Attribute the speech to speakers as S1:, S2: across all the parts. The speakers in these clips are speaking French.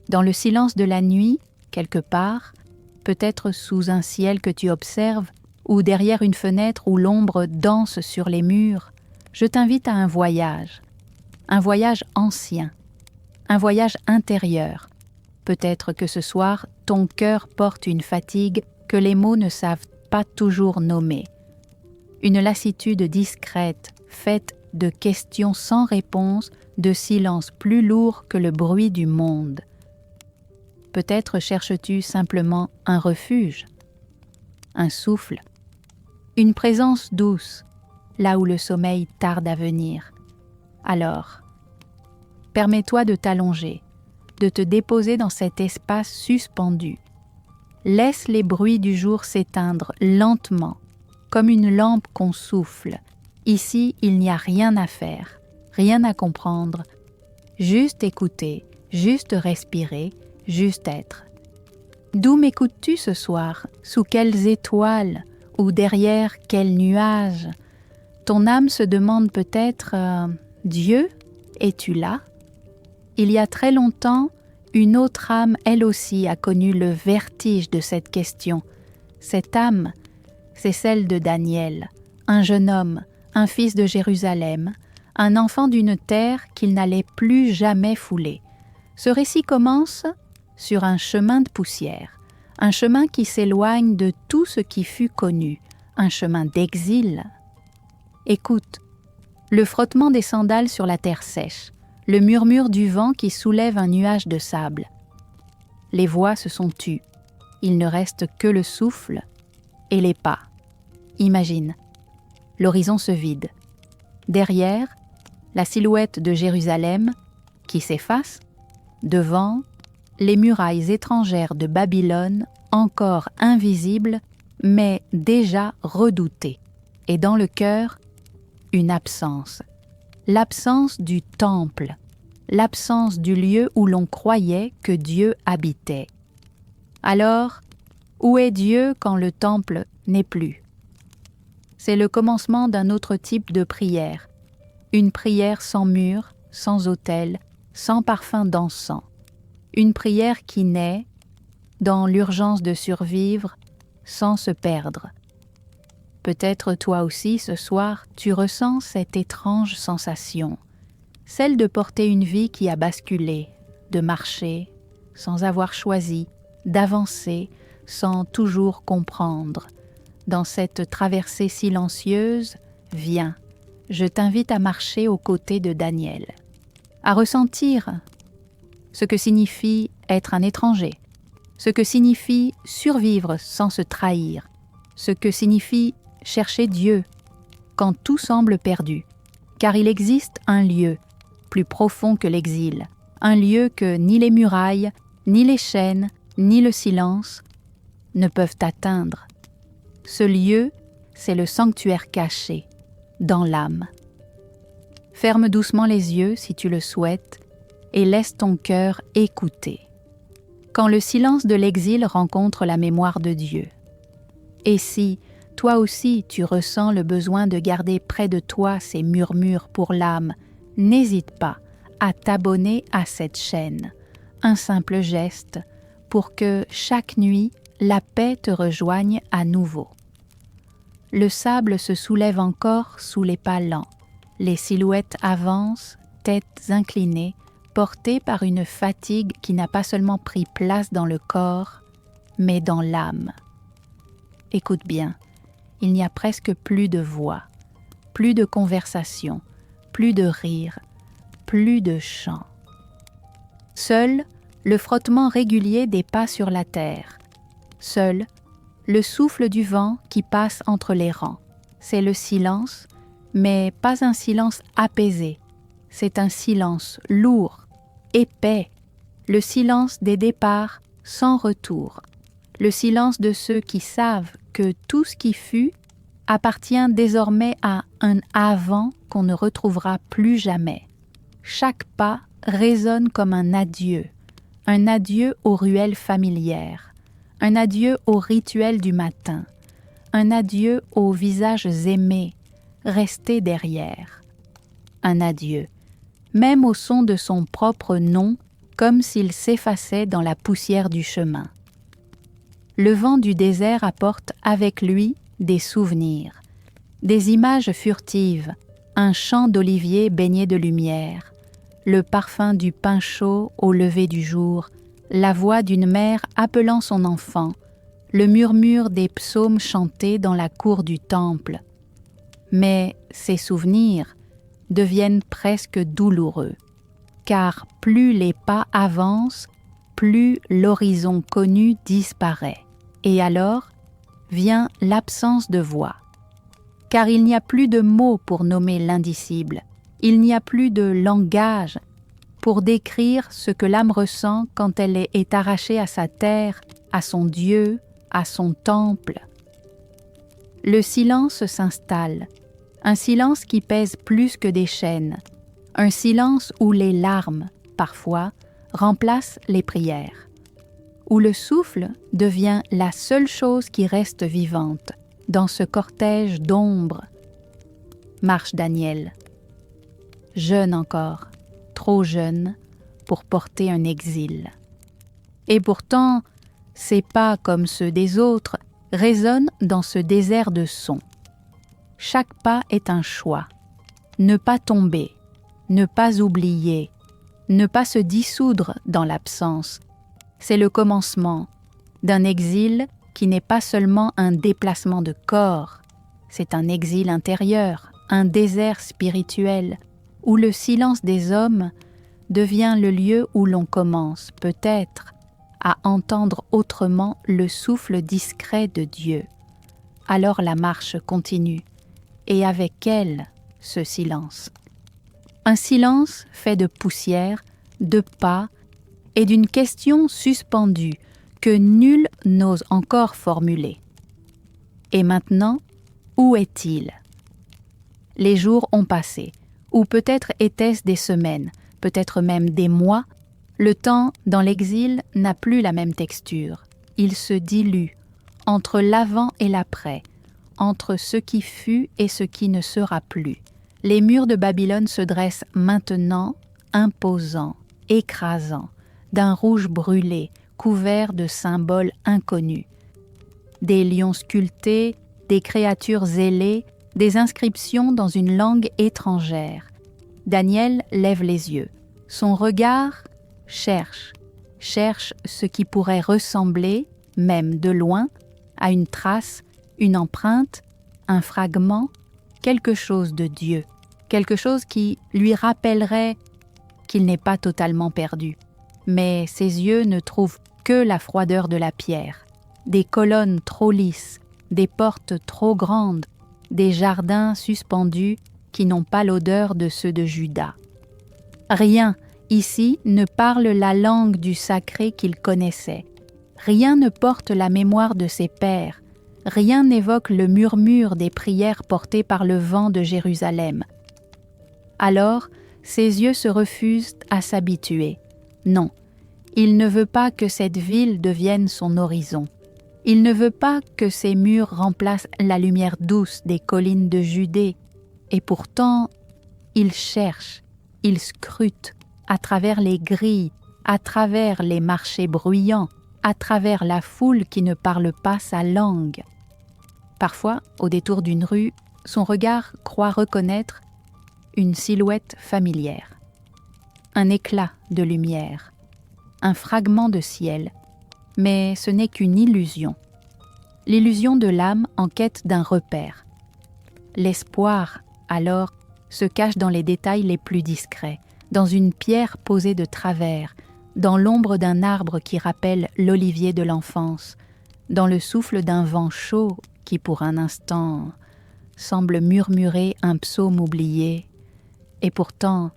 S1: Dans le silence de la nuit, quelque part, peut-être sous un ciel que tu observes, ou derrière une fenêtre où l'ombre danse sur les murs, je t'invite à un voyage ancien, un voyage intérieur. Peut-être que ce soir, ton cœur porte une fatigue que les mots ne savent pas toujours nommer. Une lassitude discrète, faite de questions sans réponse, de silence plus lourd que le bruit du monde. Peut-être cherches-tu simplement un refuge, un souffle, une présence douce, là où le sommeil tarde à venir. Alors, permets-toi de t'allonger, de te déposer dans cet espace suspendu. Laisse les bruits du jour s'éteindre lentement, comme une lampe qu'on souffle. Ici, il n'y a rien à faire, rien à comprendre, juste écouter, juste respirer, juste être. D'où m'écoutes-tu ce soir? Sous quelles étoiles? Ou derrière quels nuages? Ton âme se demande peut-être Dieu, es-tu là? Il y a très longtemps, une autre âme, elle aussi, a connu le vertige de cette question. Cette âme, c'est celle de Daniel, un jeune homme, un fils de Jérusalem, un enfant d'une terre qu'il n'allait plus jamais fouler. Ce récit commence sur un chemin de poussière, un chemin qui s'éloigne de tout ce qui fut connu, un chemin d'exil. Écoute, le frottement des sandales sur la terre sèche, le murmure du vent qui soulève un nuage de sable. Les voix se sont tues, il ne reste que le souffle et les pas. Imagine, l'horizon se vide. Derrière, la silhouette de Jérusalem qui s'efface. Devant, les murailles étrangères de Babylone, encore invisibles, mais déjà redoutées. Et dans le cœur, une absence. L'absence du temple, l'absence du lieu où l'on croyait que Dieu habitait. Alors, où est Dieu quand le temple n'est plus? C'est le commencement d'un autre type de prière, une prière sans mur, sans autel, sans parfum d'encens. Une prière qui naît, dans l'urgence de survivre, sans se perdre. Peut-être toi aussi, ce soir, tu ressens cette étrange sensation, celle de porter une vie qui a basculé, de marcher sans avoir choisi, d'avancer sans toujours comprendre. Dans cette traversée silencieuse, viens, je t'invite à marcher aux côtés de Daniel, à ressentir ce que signifie être un étranger, ce que signifie survivre sans se trahir, ce que signifie chercher Dieu quand tout semble perdu, car il existe un lieu plus profond que l'exil, un lieu que ni les murailles, ni les chaînes, ni le silence ne peuvent atteindre. Ce lieu, c'est le sanctuaire caché, dans l'âme. Ferme doucement les yeux si tu le souhaites et laisse ton cœur écouter. Quand le silence de l'exil rencontre la mémoire de Dieu. Et si, toi aussi, tu ressens le besoin de garder près de toi ces murmures pour l'âme, n'hésite pas à t'abonner à cette chaîne. Un simple geste pour que chaque nuit, la paix te rejoigne à nouveau. Le sable se soulève encore sous les pas lents. Les silhouettes avancent, têtes inclinées, portées par une fatigue qui n'a pas seulement pris place dans le corps, mais dans l'âme. Écoute bien, il n'y a presque plus de voix, plus de conversation, plus de rire, plus de chant. Seul le frottement régulier des pas sur la terre. Seul le souffle du vent qui passe entre les rangs. C'est le silence, mais pas un silence apaisé. C'est un silence lourd, épais, le silence des départs sans retour, le silence de ceux qui savent que tout ce qui fut appartient désormais à un avant qu'on ne retrouvera plus jamais. Chaque pas résonne comme un adieu aux ruelles familières, un adieu aux rituels du matin, un adieu aux visages aimés, restés derrière. Un adieu, même au son de son propre nom comme s'il s'effaçait dans la poussière du chemin. Le vent du désert apporte avec lui des souvenirs, des images furtives, un champ d'olivier baigné de lumière, le parfum du pain chaud au lever du jour, la voix d'une mère appelant son enfant, le murmure des psaumes chantés dans la cour du temple. Mais ces souvenirs deviennent presque douloureux, car plus les pas avancent, plus l'horizon connu disparaît, et alors vient l'absence de voix. Car il n'y a plus de mots pour nommer l'indicible, il n'y a plus de langage pour décrire ce que l'âme ressent quand elle est arrachée à sa terre, à son Dieu, à son temple. Le silence s'installe, un silence qui pèse plus que des chaînes, un silence où les larmes, parfois, remplacent les prières, où le souffle devient la seule chose qui reste vivante dans ce cortège d'ombres. Marche Daniel, jeune encore, trop jeune pour porter un exil. Et pourtant, ses pas comme ceux des autres résonnent dans ce désert de sons. Chaque pas est un choix. Ne pas tomber, ne pas oublier, ne pas se dissoudre dans l'absence. C'est le commencement d'un exil qui n'est pas seulement un déplacement de corps, c'est un exil intérieur, un désert spirituel, où le silence des hommes devient le lieu où l'on commence, peut-être, à entendre autrement le souffle discret de Dieu. Alors la marche continue, et avec elle, ce silence. Un silence fait de poussière, de pas et d'une question suspendue que nul n'ose encore formuler. Et maintenant, où est-il? Les jours ont passé, ou peut-être était-ce des semaines, peut-être même des mois. Le temps dans l'exil n'a plus la même texture. Il se dilue entre l'avant et l'après, entre ce qui fut et ce qui ne sera plus. Les murs de Babylone se dressent maintenant, imposants, écrasants, d'un rouge brûlé, couvert de symboles inconnus. Des lions sculptés, des créatures ailées, des inscriptions dans une langue étrangère. Daniel lève les yeux. Son regard cherche ce qui pourrait ressembler, même de loin, à une trace, une empreinte, un fragment, quelque chose de Dieu, quelque chose qui lui rappellerait qu'il n'est pas totalement perdu. Mais ses yeux ne trouvent que la froideur de la pierre, des colonnes trop lisses, des portes trop grandes, des jardins suspendus qui n'ont pas l'odeur de ceux de Juda. Rien ici ne parle la langue du sacré qu'il connaissait. Rien ne porte la mémoire de ses pères. Rien n'évoque le murmure des prières portées par le vent de Jérusalem. Alors, ses yeux se refusent à s'habituer. Non, il ne veut pas que cette ville devienne son horizon. Il ne veut pas que ses murs remplacent la lumière douce des collines de Judée. Et pourtant, il cherche, il scrute, à travers les grilles, à travers les marchés bruyants, à travers la foule qui ne parle pas sa langue. Parfois, au détour d'une rue, son regard croit reconnaître une silhouette familière, un éclat de lumière, un fragment de ciel, mais ce n'est qu'une illusion. L'illusion de l'âme en quête d'un repère. L'espoir, alors, se cache dans les détails les plus discrets, dans une pierre posée de travers, dans l'ombre d'un arbre qui rappelle l'olivier de l'enfance, dans le souffle d'un vent chaud qui, pour un instant, semble murmurer un psaume oublié, et pourtant,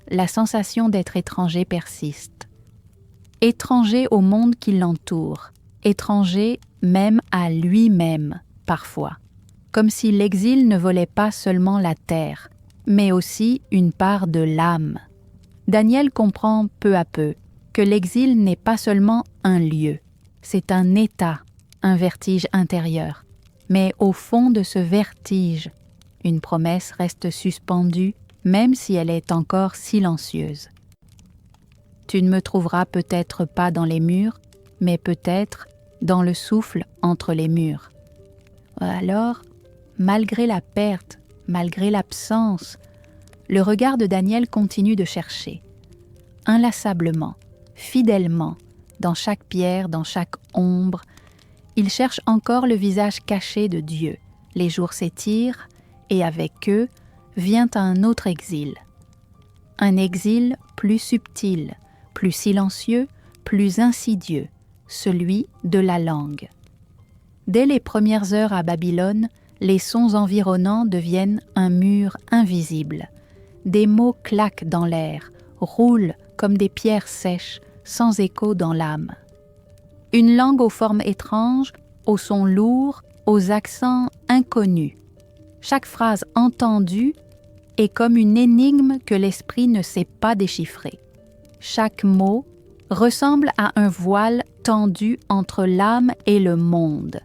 S1: la sensation d'être étranger persiste. Étranger au monde qui l'entoure, étranger même à lui-même, parfois, comme si l'exil ne volait pas seulement la terre, mais aussi une part de l'âme. Daniel comprend peu à peu que l'exil n'est pas seulement un lieu, c'est un état, un vertige intérieur. Mais au fond de ce vertige, une promesse reste suspendue, même si elle est encore silencieuse. Tu ne me trouveras peut-être pas dans les murs, mais peut-être dans le souffle entre les murs. » Alors, malgré la perte, malgré l'absence, le regard de Daniel continue de chercher, inlassablement, fidèlement, dans chaque pierre, dans chaque ombre. Il cherche encore le visage caché de Dieu. Les jours s'étirent, et avec eux vient un autre exil. Un exil plus subtil, plus silencieux, plus insidieux, celui de la langue. Dès les premières heures à Babylone, les sons environnants deviennent un mur invisible. Des mots claquent dans l'air, roulent comme des pierres sèches, sans écho dans l'âme. Une langue aux formes étranges, aux sons lourds, aux accents inconnus. Chaque phrase entendue est comme une énigme que l'esprit ne sait pas déchiffrer. Chaque mot ressemble à un voile tendu entre l'âme et le monde.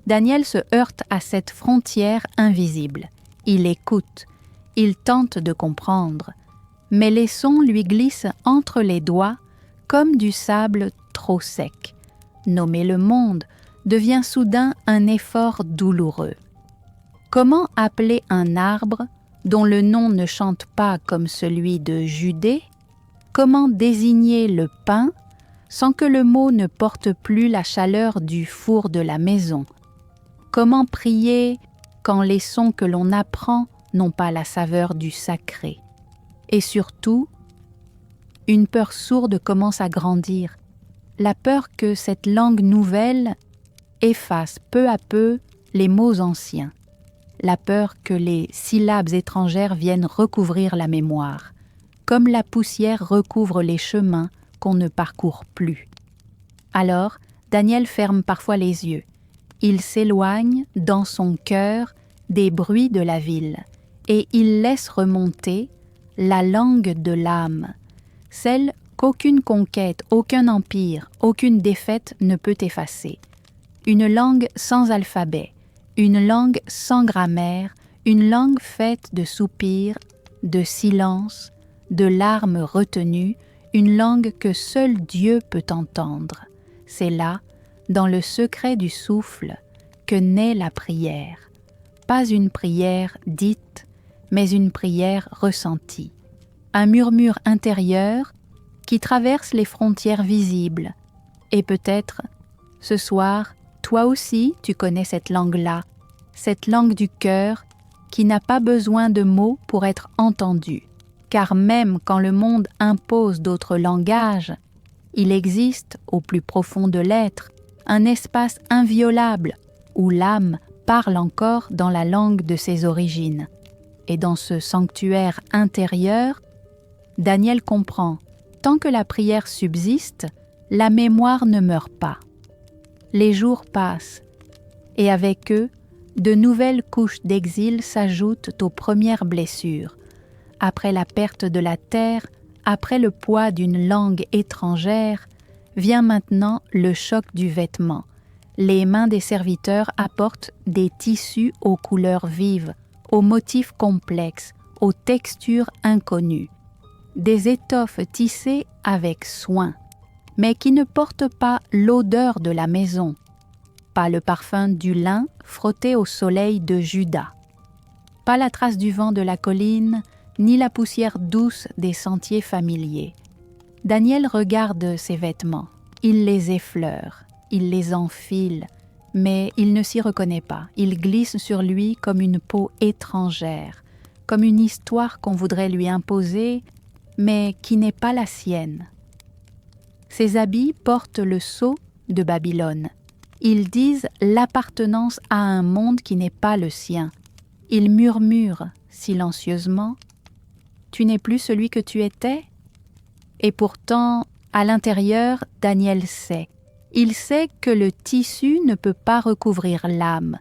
S1: Daniel se heurte à cette frontière invisible. Il écoute, il tente de comprendre, mais les sons lui glissent entre les doigts comme du sable trop sec. Nommer le monde devient soudain un effort douloureux. Comment appeler un arbre dont le nom ne chante pas comme celui de Judée? Comment désigner le pain sans que le mot ne porte plus la chaleur du four de la maison? Comment prier quand les sons que l'on apprend n'ont pas la saveur du sacré? Et surtout, une peur sourde commence à grandir, la peur que cette langue nouvelle efface peu à peu les mots anciens, la peur que les syllabes étrangères viennent recouvrir la mémoire, comme la poussière recouvre les chemins qu'on ne parcourt plus. Alors, Daniel ferme parfois les yeux. Il s'éloigne dans son cœur des bruits de la ville et il laisse remonter la langue de l'âme, celle qu'aucune conquête, aucun empire, aucune défaite ne peut effacer. Une langue sans alphabet, une langue sans grammaire, une langue faite de soupirs, de silences, de larmes retenues, une langue que seul Dieu peut entendre. C'est là, dans le secret du souffle, que naît la prière. Pas une prière dite, mais une prière ressentie. Un murmure intérieur qui traverse les frontières visibles. Et peut-être, ce soir, toi aussi tu connais cette langue-là, cette langue du cœur qui n'a pas besoin de mots pour être entendue. Car même quand le monde impose d'autres langages, il existe, au plus profond de l'être, un espace inviolable où l'âme parle encore dans la langue de ses origines. Et dans ce sanctuaire intérieur, Daniel comprend, tant que la prière subsiste, la mémoire ne meurt pas. Les jours passent, et avec eux, de nouvelles couches d'exil s'ajoutent aux premières blessures. Après la perte de la terre, après le poids d'une langue étrangère, vient maintenant le choc du vêtement. Les mains des serviteurs apportent des tissus aux couleurs vives, aux motifs complexes, aux textures inconnues. Des étoffes tissées avec soin, mais qui ne portent pas l'odeur de la maison, pas le parfum du lin frotté au soleil de Juda, pas la trace du vent de la colline, ni la poussière douce des sentiers familiers. Daniel regarde ses vêtements, il les effleure, il les enfile, mais il ne s'y reconnaît pas. Il glisse sur lui comme une peau étrangère, comme une histoire qu'on voudrait lui imposer, mais qui n'est pas la sienne. Ses habits portent le sceau de Babylone. Ils disent l'appartenance à un monde qui n'est pas le sien. Il murmure silencieusement « Tu n'es plus celui que tu étais ?» Et pourtant, à l'intérieur, Daniel sait. Il sait que le tissu ne peut pas recouvrir l'âme,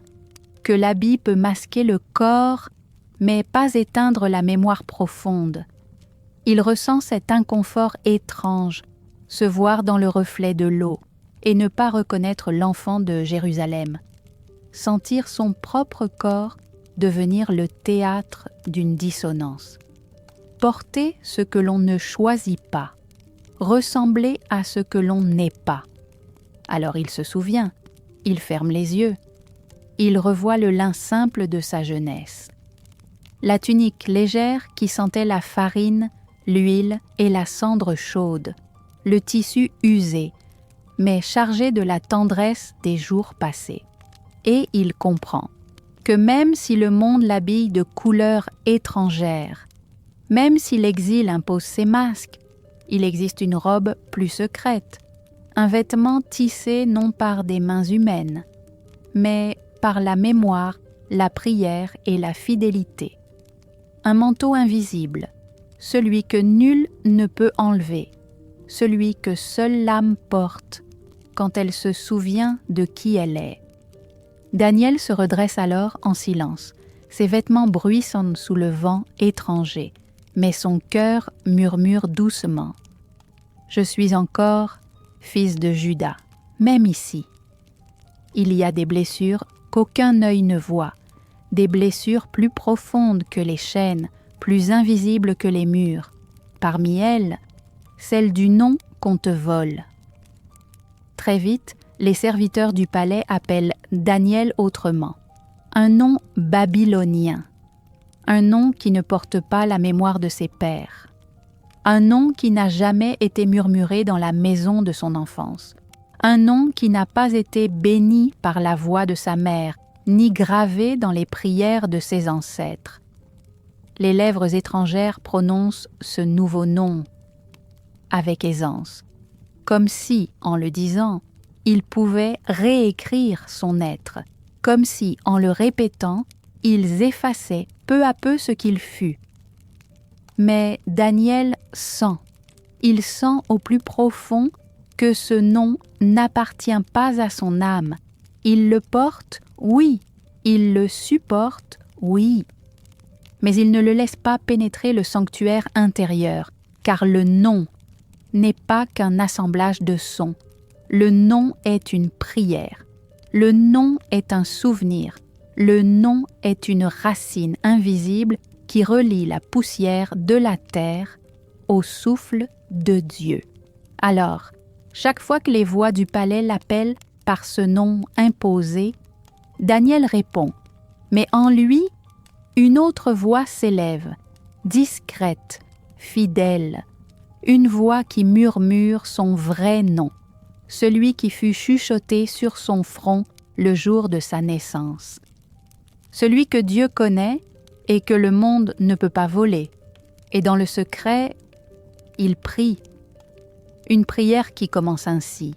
S1: que l'habit peut masquer le corps, mais pas éteindre la mémoire profonde. Il ressent cet inconfort étrange, se voir dans le reflet de l'eau et ne pas reconnaître l'enfant de Jérusalem. Sentir son propre corps devenir le théâtre d'une dissonance. Porter ce que l'on ne choisit pas. ressembler à ce que l'on n'est pas. Alors il se souvient, il ferme les yeux, il revoit le lin simple de sa jeunesse. La tunique légère qui sentait la farine, l'huile et la cendre chaude, le tissu usé, mais chargé de la tendresse des jours passés. Et il comprend que même si le monde l'habille de couleurs étrangères, même si l'exil impose ses masques, il existe une robe plus secrète, un vêtement tissé non par des mains humaines, mais par la mémoire, la prière et la fidélité. Un manteau invisible, celui que nul ne peut enlever, celui que seule l'âme porte quand elle se souvient de qui elle est. Daniel se redresse alors en silence. Ses vêtements bruissent sous le vent étranger, mais son cœur murmure doucement. « Je suis encore fils de Juda, même ici. » Il y a des blessures qu'aucun œil ne voit, des blessures plus profondes que les chaînes, plus invisibles que les murs. Parmi elles, celle du nom qu'on te vole. Très vite, les serviteurs du palais appellent Daniel autrement. Un nom babylonien. Un nom qui ne porte pas la mémoire de ses pères. Un nom qui n'a jamais été murmuré dans la maison de son enfance. Un nom qui n'a pas été béni par la voix de sa mère, ni gravé dans les prières de ses ancêtres. Les lèvres étrangères prononcent ce nouveau nom avec aisance, comme si, en le disant, il pouvait réécrire son être, comme si, en le répétant, ils effaçaient peu à peu ce qu'il fut. Mais Daniel sent, il sent au plus profond que ce nom n'appartient pas à son âme. Il le porte, oui, il le supporte, oui. Mais il ne le laisse pas pénétrer le sanctuaire intérieur, car le nom n'est pas qu'un assemblage de sons. Le nom est une prière. Le nom est un souvenir. Le nom est une racine invisible qui relie la poussière de la terre au souffle de Dieu. Alors, chaque fois que les voix du palais l'appellent par ce nom imposé, Daniel répond, mais en lui, une autre voix s'élève, discrète, fidèle, une voix qui murmure son vrai nom, celui qui fut chuchoté sur son front le jour de sa naissance. Celui que Dieu connaît et que le monde ne peut pas voler. Et dans le secret, il prie. Une prière qui commence ainsi.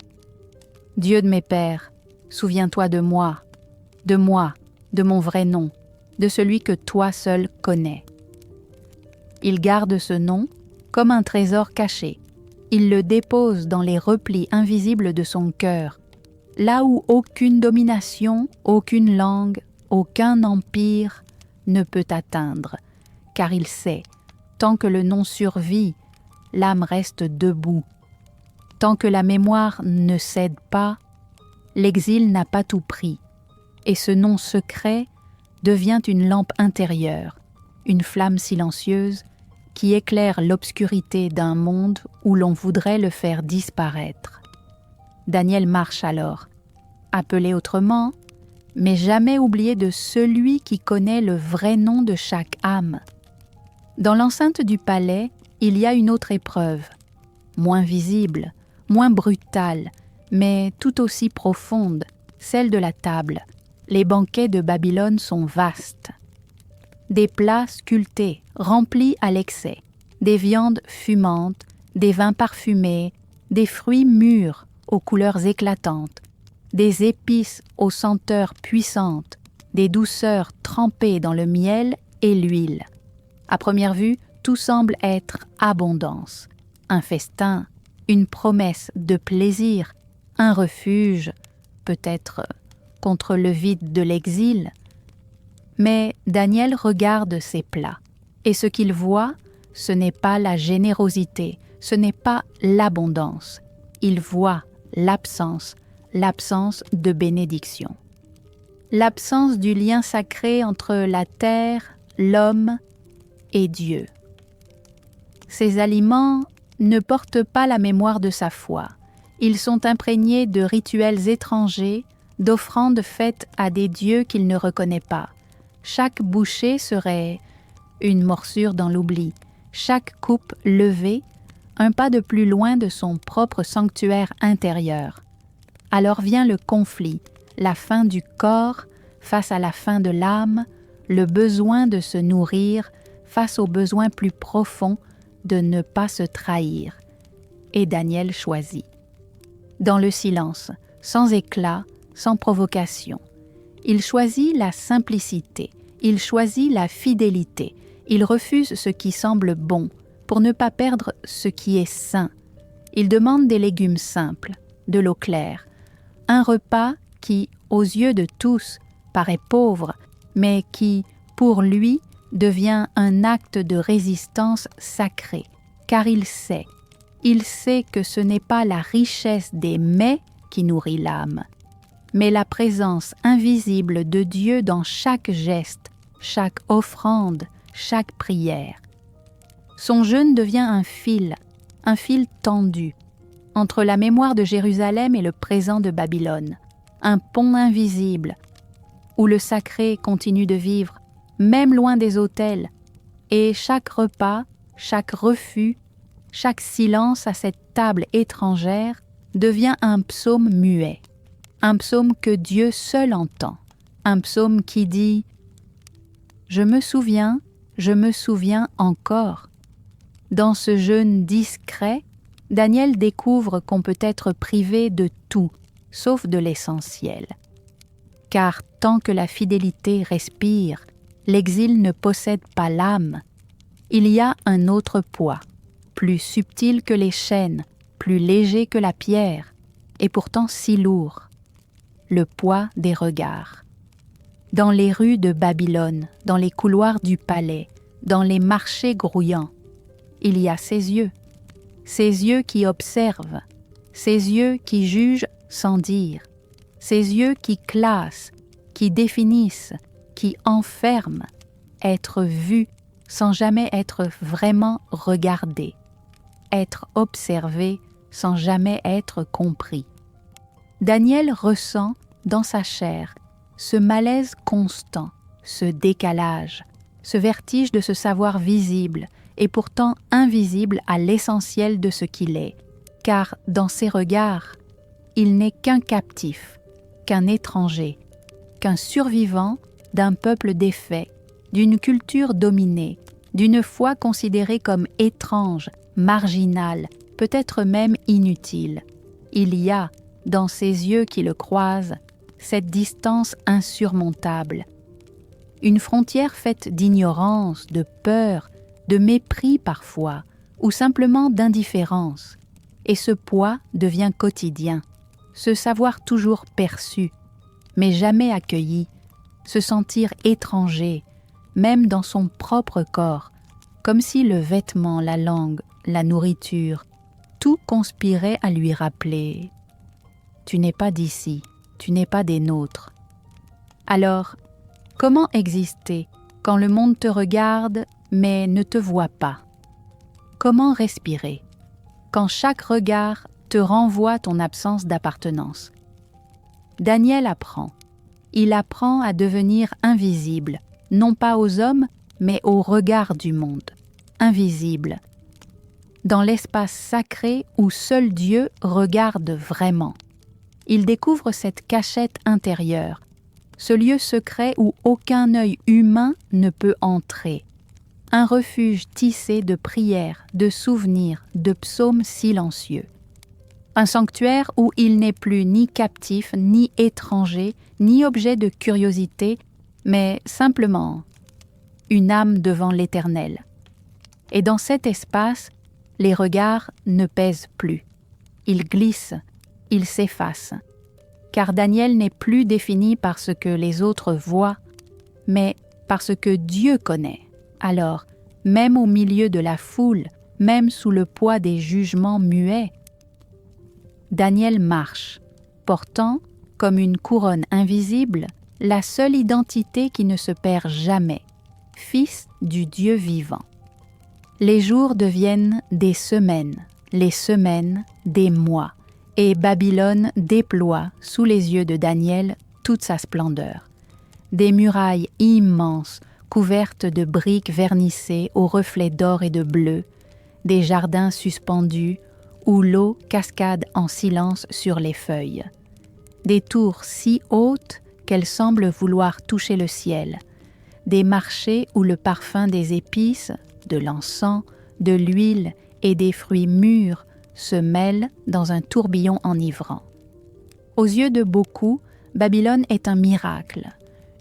S1: « Dieu de mes pères, souviens-toi de moi, de mon vrai nom, de celui que toi seul connais. » Il garde ce nom comme un trésor caché. Il le dépose dans les replis invisibles de son cœur, là où aucune domination, aucune langue, aucun empire ne peut atteindre, car il sait, tant que le nom survit, l'âme reste debout. Tant que la mémoire ne cède pas, l'exil n'a pas tout pris, et ce nom secret devient une lampe intérieure, une flamme silencieuse qui éclaire l'obscurité d'un monde où l'on voudrait le faire disparaître. Daniel marche alors, appelé autrement, mais jamais oublié de celui qui connaît le vrai nom de chaque âme. Dans l'enceinte du palais, il y a une autre épreuve, moins visible, moins brutale, mais tout aussi profonde, celle de la table. Les banquets de Babylone sont vastes. Des plats sculptés, remplis à l'excès, des viandes fumantes, des vins parfumés, des fruits mûrs aux couleurs éclatantes, des épices aux senteurs puissantes, des douceurs trempées dans le miel et l'huile. À première vue, tout semble être abondance, un festin, une promesse de plaisir, un refuge, peut-être contre le vide de l'exil. Mais Daniel regarde ces plats, et ce qu'il voit, ce n'est pas la générosité, ce n'est pas l'abondance. Il voit l'absence de bénédiction. L'absence du lien sacré entre la terre, l'homme et Dieu. Ces aliments ne portent pas la mémoire de sa foi. Ils sont imprégnés de rituels étrangers, d'offrandes faites à des dieux qu'il ne reconnaît pas. Chaque bouchée serait une morsure dans l'oubli, chaque coupe levée, un pas de plus loin de son propre sanctuaire intérieur. Alors vient le conflit, la faim du corps face à la faim de l'âme, le besoin de se nourrir face au besoin plus profond de ne pas se trahir. Et Daniel choisit. Dans le silence, sans éclat, sans provocation, il choisit la simplicité, il choisit la fidélité, il refuse ce qui semble bon pour ne pas perdre ce qui est sain. Il demande des légumes simples, de l'eau claire, un repas qui, aux yeux de tous, paraît pauvre, mais qui, pour lui, devient un acte de résistance sacré, car il sait que ce n'est pas la richesse des mets qui nourrit l'âme, mais la présence invisible de Dieu dans chaque geste, chaque offrande, chaque prière. Son jeûne devient un fil tendu, entre la mémoire de Jérusalem et le présent de Babylone, un pont invisible, où le sacré continue de vivre, même loin des autels, et chaque repas, chaque refus, chaque silence à cette table étrangère devient un psaume muet, un psaume que Dieu seul entend, un psaume qui dit « Je me souviens encore ». Dans ce jeûne discret, Daniel découvre qu'on peut être privé de tout, sauf de l'essentiel. Car tant que la fidélité respire, l'exil ne possède pas l'âme. Il y a un autre poids, plus subtil que les chaînes, plus léger que la pierre, et pourtant si lourd, le poids des regards. Dans les rues de Babylone, dans les couloirs du palais, dans les marchés grouillants, il y a ses yeux qui observent, ses yeux qui jugent sans dire, ses yeux qui classent, qui définissent, qui enferment, être vu sans jamais être vraiment regardé, être observé sans jamais être compris. Daniel ressent dans sa chair ce malaise constant, ce décalage, ce vertige de se savoir visible et pourtant invisible à l'essentiel de ce qu'il est, car dans ses regards, il n'est qu'un captif, qu'un étranger, qu'un survivant d'un peuple défait, d'une culture dominée, d'une foi considérée comme étrange, marginale, peut-être même inutile. Il y a, dans ces yeux qui le croisent, cette distance insurmontable. Une frontière faite d'ignorance, de peur, de mépris parfois, ou simplement d'indifférence. Et ce poids devient quotidien, se savoir toujours perçu, mais jamais accueilli, se sentir étranger, même dans son propre corps, comme si le vêtement, la langue, la nourriture, tout conspirait à lui rappeler « Tu n'es pas d'ici, tu n'es pas des nôtres ». Alors, comment exister quand le monde te regarde mais ne te voit pas? Comment respirer quand chaque regard te renvoie ton absence d'appartenance? Daniel apprend. Il apprend à devenir invisible, non pas aux hommes, mais au regard du monde. Invisible. Dans l'espace sacré où seul Dieu regarde vraiment. Il découvre cette cachette intérieure, ce lieu secret où aucun œil humain ne peut entrer. Un refuge tissé de prières, de souvenirs, de psaumes silencieux. Un sanctuaire où il n'est plus ni captif, ni étranger, ni objet de curiosité, mais simplement une âme devant l'Éternel. Et dans cet espace, les regards ne pèsent plus. Ils glissent, ils s'effacent. Car Daniel n'est plus défini par ce que les autres voient, mais par ce que Dieu connaît. Alors, même au milieu de la foule, même sous le poids des jugements muets, Daniel marche, portant, comme une couronne invisible, la seule identité qui ne se perd jamais, fils du Dieu vivant. Les jours deviennent des semaines, les semaines, des mois, et Babylone déploie sous les yeux de Daniel toute sa splendeur. Des murailles immenses, couvertes de briques vernissées aux reflets d'or et de bleu, des jardins suspendus où l'eau cascade en silence sur les feuilles. Des tours si hautes qu'elles semblent vouloir toucher le ciel, des marchés où le parfum des épices, de l'encens, de l'huile et des fruits mûrs se mêlent dans un tourbillon enivrant. Aux yeux de beaucoup, Babylone est un miracle,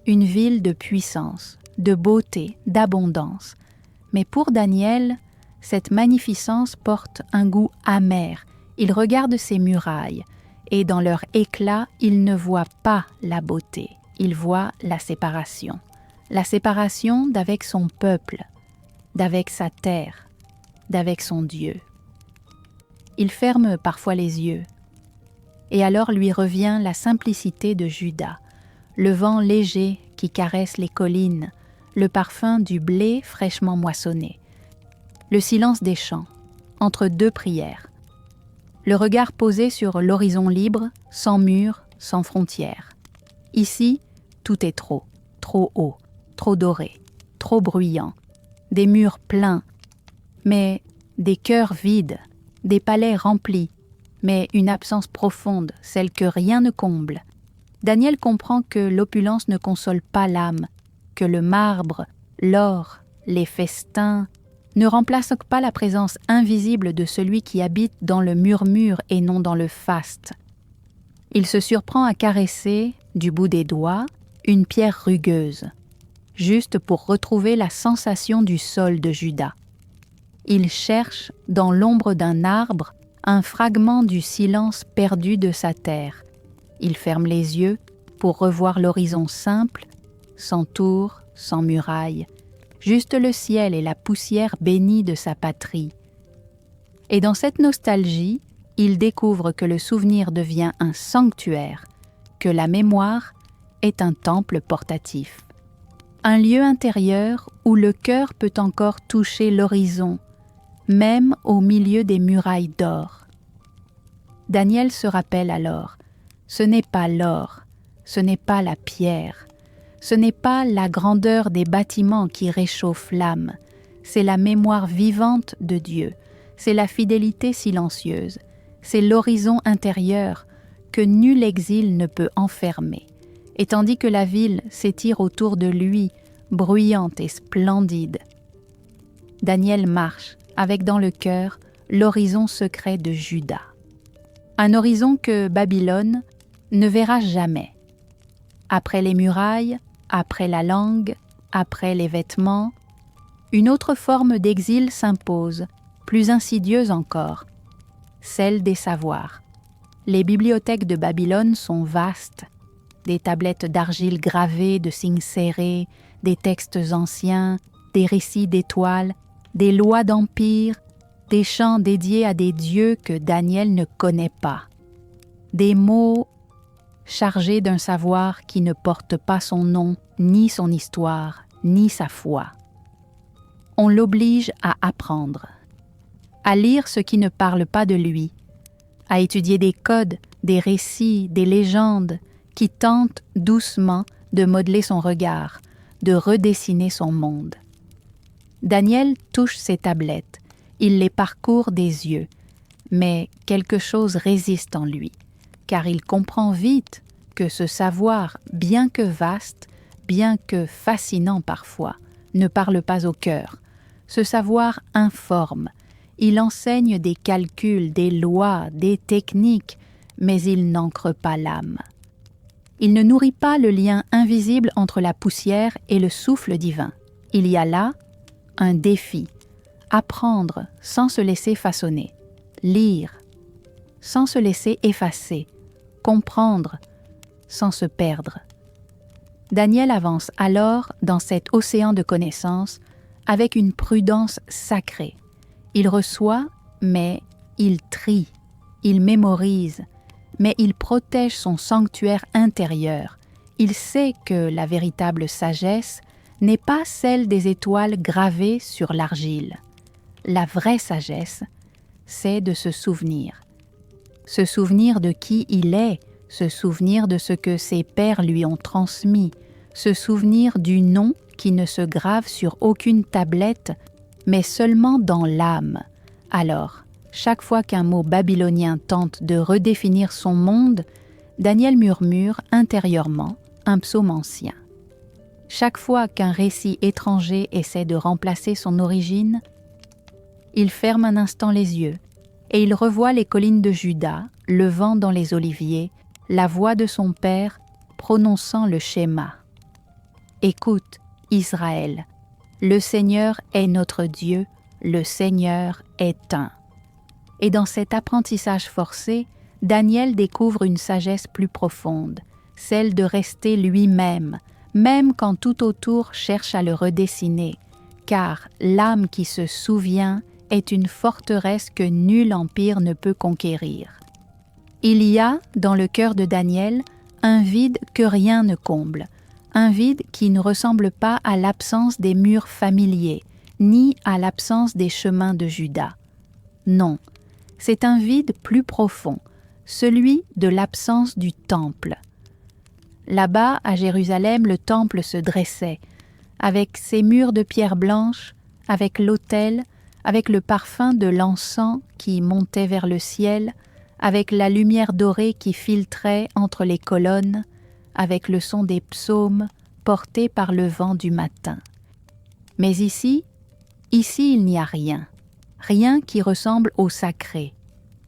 S1: une ville de puissance, de beauté, d'abondance. Mais pour Daniel, cette magnificence porte un goût amer. Il regarde ces murailles, et dans leur éclat, il ne voit pas la beauté, il voit la séparation d'avec son peuple, d'avec sa terre, d'avec son Dieu. Il ferme parfois les yeux, et alors lui revient la simplicité de Juda, le vent léger qui caresse les collines, le parfum du blé fraîchement moissonné, le silence des champs, entre deux prières, le regard posé sur l'horizon libre, sans murs, sans frontières. Ici, tout est trop haut, trop doré, trop bruyant, des murs pleins, mais des cœurs vides, des palais remplis, mais une absence profonde, celle que rien ne comble. Daniel comprend que l'opulence ne console pas l'âme, que le marbre, l'or, les festins ne remplacent pas la présence invisible de celui qui habite dans le murmure et non dans le faste. Il se surprend à caresser, du bout des doigts, une pierre rugueuse, juste pour retrouver la sensation du sol de Juda. Il cherche, dans l'ombre d'un arbre, un fragment du silence perdu de sa terre. Il ferme les yeux pour revoir l'horizon simple, sans tour, sans muraille, juste le ciel et la poussière bénie de sa patrie. Et dans cette nostalgie, il découvre que le souvenir devient un sanctuaire, que la mémoire est un temple portatif. Un lieu intérieur où le cœur peut encore toucher l'horizon, même au milieu des murailles d'or. Daniel se rappelle alors, ce n'est pas l'or, ce n'est pas la pierre, ce n'est pas la grandeur des bâtiments qui réchauffe l'âme, c'est la mémoire vivante de Dieu, c'est la fidélité silencieuse, c'est l'horizon intérieur que nul exil ne peut enfermer. Et tandis que la ville s'étire autour de lui, bruyante et splendide, Daniel marche avec dans le cœur l'horizon secret de Juda. Un horizon que Babylone ne verra jamais. Après les murailles, après la langue, après les vêtements, une autre forme d'exil s'impose, plus insidieuse encore, celle des savoirs. Les bibliothèques de Babylone sont vastes, des tablettes d'argile gravées de signes serrés, des textes anciens, des récits d'étoiles, des lois d'empire, des chants dédiés à des dieux que Daniel ne connaît pas, des mots chargés d'un savoir qui ne porte pas son nom, ni son histoire, ni sa foi. On l'oblige à apprendre, à lire ce qui ne parle pas de lui, à étudier des codes, des récits, des légendes qui tentent doucement de modeler son regard, de redessiner son monde. Daniel touche ces tablettes, il les parcourt des yeux, mais quelque chose résiste en lui, car il comprend vite que ce savoir, bien que vaste, bien que fascinant parfois, ne parle pas au cœur. Ce savoir informe, il enseigne des calculs, des lois, des techniques, mais il n'ancre pas l'âme. Il ne nourrit pas le lien invisible entre la poussière et le souffle divin. Il y a là un défi, apprendre sans se laisser façonner, lire sans se laisser effacer, comprendre sans se perdre. Daniel avance alors dans cet océan de connaissances avec une prudence sacrée. Il reçoit, mais il trie, il mémorise, mais il protège son sanctuaire intérieur. Il sait que la véritable sagesse n'est pas celle des étoiles gravées sur l'argile. La vraie sagesse, c'est de se souvenir. Se souvenir de qui il est, se souvenir de ce que ses pères lui ont transmis, se souvenir du nom qui ne se grave sur aucune tablette, mais seulement dans l'âme. Alors, chaque fois qu'un mot babylonien tente de redéfinir son monde, Daniel murmure intérieurement un psaume ancien. Chaque fois qu'un récit étranger essaie de remplacer son origine, il ferme un instant les yeux et il revoit les collines de Juda, le vent dans les oliviers, la voix de son père prononçant le schéma. Écoute, Israël, le Seigneur est notre Dieu, le Seigneur est un. Et dans cet apprentissage forcé, Daniel découvre une sagesse plus profonde, celle de rester lui-même, même quand tout autour cherche à le redessiner, car l'âme qui se souvient est une forteresse que nul empire ne peut conquérir. Il y a, dans le cœur de Daniel, un vide que rien ne comble, un vide qui ne ressemble pas à l'absence des murs familiers, ni à l'absence des chemins de Juda. Non, c'est un vide plus profond, celui de l'absence du temple. Là-bas, à Jérusalem, le temple se dressait, avec ses murs de pierre blanche, avec l'autel, avec le parfum de l'encens qui montait vers le ciel, avec la lumière dorée qui filtrait entre les colonnes, avec le son des psaumes portés par le vent du matin. Mais ici il n'y a rien, rien qui ressemble au sacré,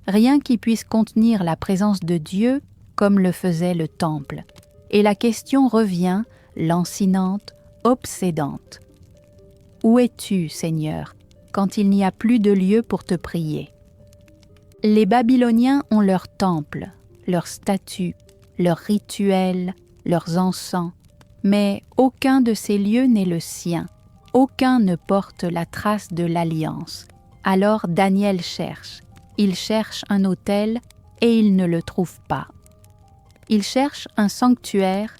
S1: rien qui puisse contenir la présence de Dieu comme le faisait le temple. Et la question revient, lancinante, obsédante. Où es-tu, Seigneur, quand il n'y a plus de lieu pour te prier? Les Babyloniens ont leurs temples, leurs statues, leurs rituels, leurs encens, mais aucun de ces lieux n'est le sien, aucun ne porte la trace de l'alliance. Alors Daniel cherche, il cherche un autel et il ne le trouve pas. Il cherche un sanctuaire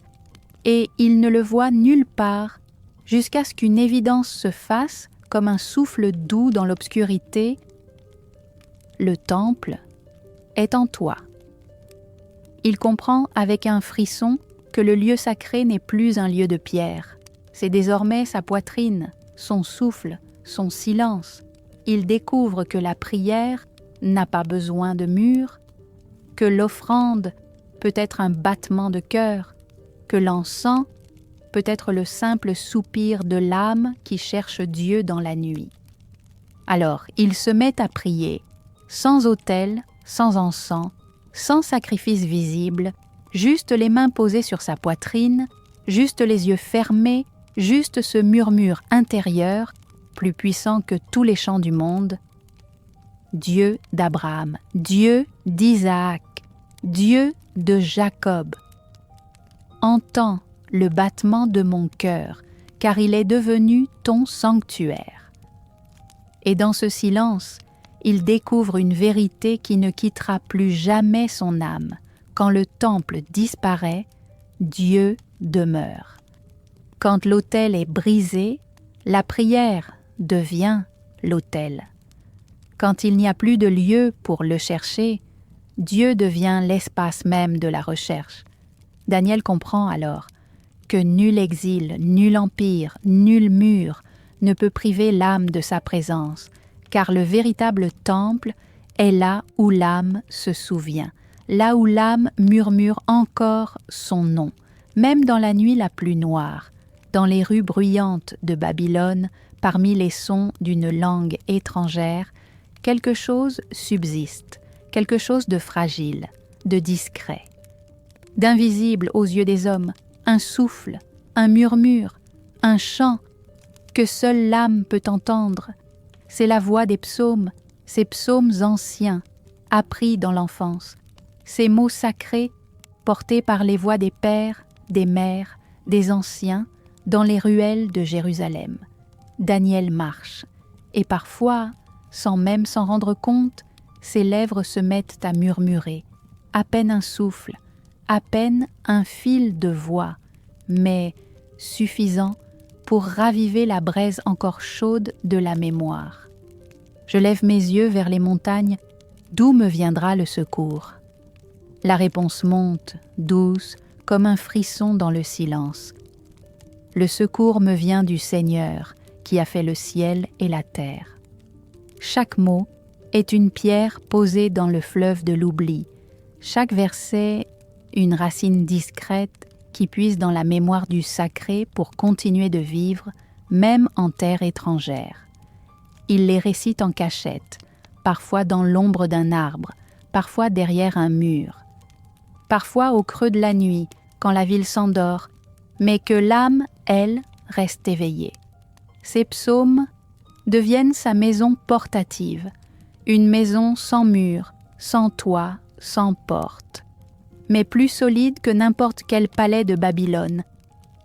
S1: et il ne le voit nulle part jusqu'à ce qu'une évidence se fasse comme un souffle doux dans l'obscurité. Le temple est en toi. Il comprend avec un frisson que le lieu sacré n'est plus un lieu de pierre. C'est désormais sa poitrine, son souffle, son silence. Il découvre que la prière n'a pas besoin de murs, que l'offrande peut être un battement de cœur, que l'encens peut être le simple soupir de l'âme qui cherche Dieu dans la nuit. Alors il se met à prier, sans autel, sans encens, sans sacrifice visible, juste les mains posées sur sa poitrine, juste les yeux fermés, juste ce murmure intérieur, plus puissant que tous les chants du monde. Dieu d'Abraham, Dieu d'Isaac, Dieu de Jacob, entends le battement de mon cœur, car il est devenu ton sanctuaire. Et dans ce silence, il découvre une vérité qui ne quittera plus jamais son âme. Quand le temple disparaît, Dieu demeure. Quand l'autel est brisé, la prière devient l'autel. Quand il n'y a plus de lieu pour le chercher, Dieu devient l'espace même de la recherche. Daniel comprend alors que nul exil, nul empire, nul mur ne peut priver l'âme de sa présence, car le véritable temple est là où l'âme se souvient, là où l'âme murmure encore son nom, même dans la nuit la plus noire, dans les rues bruyantes de Babylone, parmi les sons d'une langue étrangère, quelque chose subsiste, quelque chose de fragile, de discret, d'invisible aux yeux des hommes, un souffle, un murmure, un chant que seule l'âme peut entendre. C'est la voix des psaumes, ces psaumes anciens, appris dans l'enfance, ces mots sacrés portés par les voix des pères, des mères, des anciens dans les ruelles de Jérusalem. Daniel marche, et parfois, sans même s'en rendre compte, ses lèvres se mettent à murmurer, à peine un souffle, à peine un fil de voix, mais suffisant pour raviver la braise encore chaude de la mémoire. Je lève mes yeux vers les montagnes, d'où me viendra le secours? La réponse monte, douce, comme un frisson dans le silence. Le secours me vient du Seigneur, qui a fait le ciel et la terre. Chaque mot est une pierre posée dans le fleuve de l'oubli. Chaque verset, une racine discrète qui puise dans la mémoire du sacré pour continuer de vivre, même en terre étrangère. Il les récite en cachette, parfois dans l'ombre d'un arbre, parfois derrière un mur, parfois au creux de la nuit, quand la ville s'endort, mais que l'âme, elle, reste éveillée. Ces psaumes deviennent sa maison portative, une maison sans mur, sans toit, sans porte, mais plus solide que n'importe quel palais de Babylone.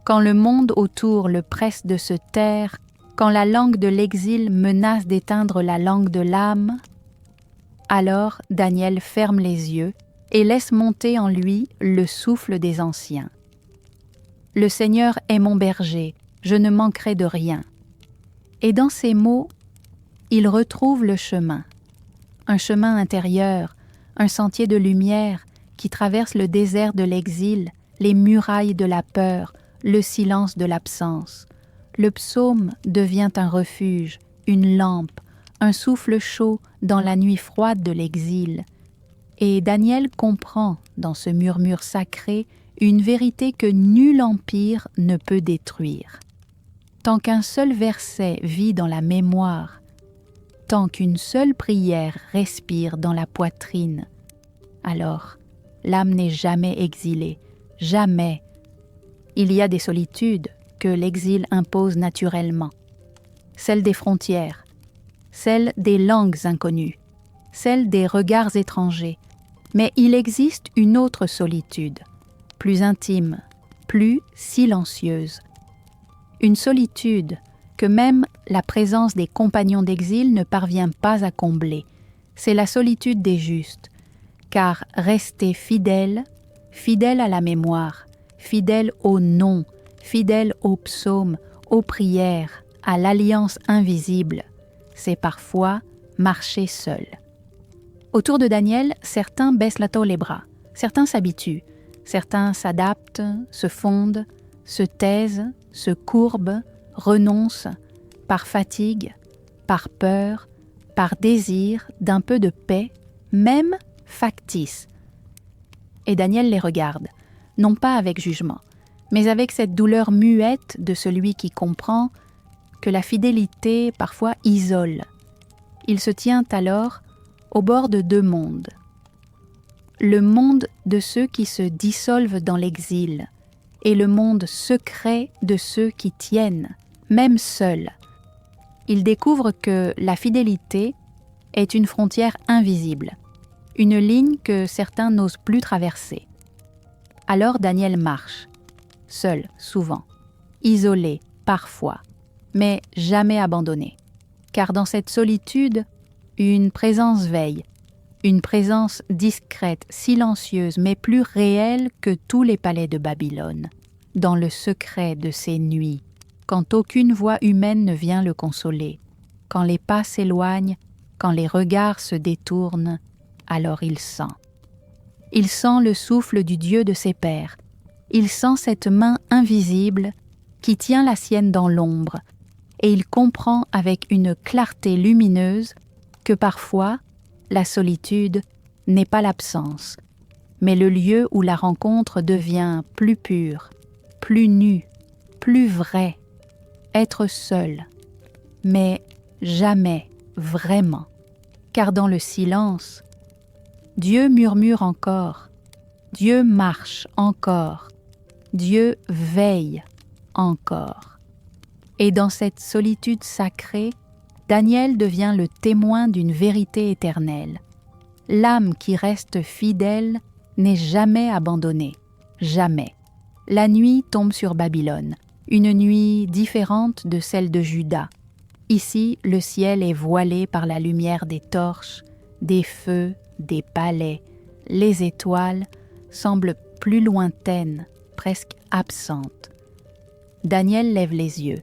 S1: Quand le monde autour le presse de se taire, quand la langue de l'exil menace d'éteindre la langue de l'âme, alors Daniel ferme les yeux et laisse monter en lui le souffle des anciens. Le Seigneur est mon berger, je ne manquerai de rien. Et dans ces mots, il retrouve le chemin, un chemin intérieur, un sentier de lumière qui traverse le désert de l'exil, les murailles de la peur, le silence de l'absence. Le psaume devient un refuge, une lampe, un souffle chaud dans la nuit froide de l'exil. Et Daniel comprend, dans ce murmure sacré, une vérité que nul empire ne peut détruire. Tant qu'un seul verset vit dans la mémoire, tant qu'une seule prière respire dans la poitrine, alors l'âme n'est jamais exilée, jamais. Il y a des solitudes que l'exil impose naturellement, celles des frontières, celles des langues inconnues, celles des regards étrangers, mais il existe une autre solitude, plus intime, plus silencieuse. Une solitude que même la présence des compagnons d'exil ne parvient pas à combler. C'est la solitude des justes, car rester fidèle, fidèle à la mémoire, fidèle au nom, fidèle aux psaumes, aux prières, à l'alliance invisible, c'est parfois marcher seul. Autour de Daniel, certains baissent la tôle les bras, certains s'habituent, certains s'adaptent, se fondent, se taisent, se courbent, renoncent, par fatigue, par peur, par désir d'un peu de paix, même factice. Et Daniel les regarde, non pas avec jugement, mais avec cette douleur muette de celui qui comprend que la fidélité parfois isole. Il se tient alors au bord de deux mondes. Le monde de ceux qui se dissolvent dans l'exil et le monde secret de ceux qui tiennent, même seuls. Il découvre que la fidélité est une frontière invisible, une ligne que certains n'osent plus traverser. Alors Daniel marche, seul souvent, isolé parfois, mais jamais abandonné. Car dans cette solitude, une présence veille, une présence discrète, silencieuse, mais plus réelle que tous les palais de Babylone, dans le secret de ces nuits, quand aucune voix humaine ne vient le consoler, quand les pas s'éloignent, quand les regards se détournent, alors il sent. Il sent le souffle du Dieu de ses pères, il sent cette main invisible qui tient la sienne dans l'ombre, et il comprend avec une clarté lumineuse que parfois, la solitude n'est pas l'absence, mais le lieu où la rencontre devient plus pure, plus nue, plus vraie. Être seul, mais jamais vraiment, car dans le silence, Dieu murmure encore, Dieu marche encore, Dieu veille encore. Et dans cette solitude sacrée, Daniel devient le témoin d'une vérité éternelle. L'âme qui reste fidèle n'est jamais abandonnée, jamais. La nuit tombe sur Babylone, une nuit différente de celle de Juda. Ici, le ciel est voilé par la lumière des torches, des feux, des palais. Les étoiles semblent plus lointaines, presque absentes. Daniel lève les yeux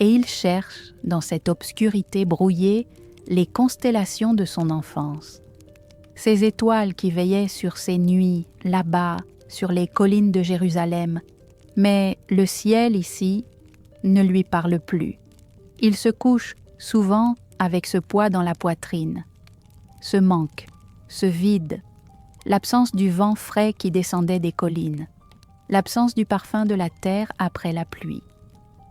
S1: et il cherche, dans cette obscurité brouillée, les constellations de son enfance. Ces étoiles qui veillaient sur ses nuits, là-bas, sur les collines de Jérusalem. Mais le ciel ici ne lui parle plus. Il se couche souvent avec ce poids dans la poitrine. Ce manque, ce vide, l'absence du vent frais qui descendait des collines, l'absence du parfum de la terre après la pluie,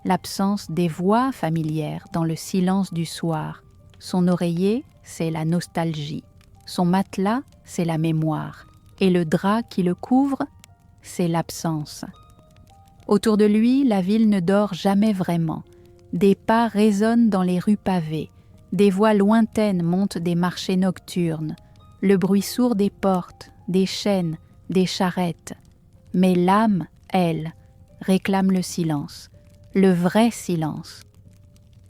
S1: l'absence des voix familières dans le silence du soir. Son oreiller, c'est la nostalgie. Son matelas, c'est la mémoire. Et le drap qui le couvre, c'est l'absence. Autour de lui, la ville ne dort jamais vraiment. Des pas résonnent dans les rues pavées. Des voix lointaines montent des marchés nocturnes. Le bruit sourd des portes, des chaînes, des charrettes. Mais l'âme, elle, réclame le silence. Le vrai silence.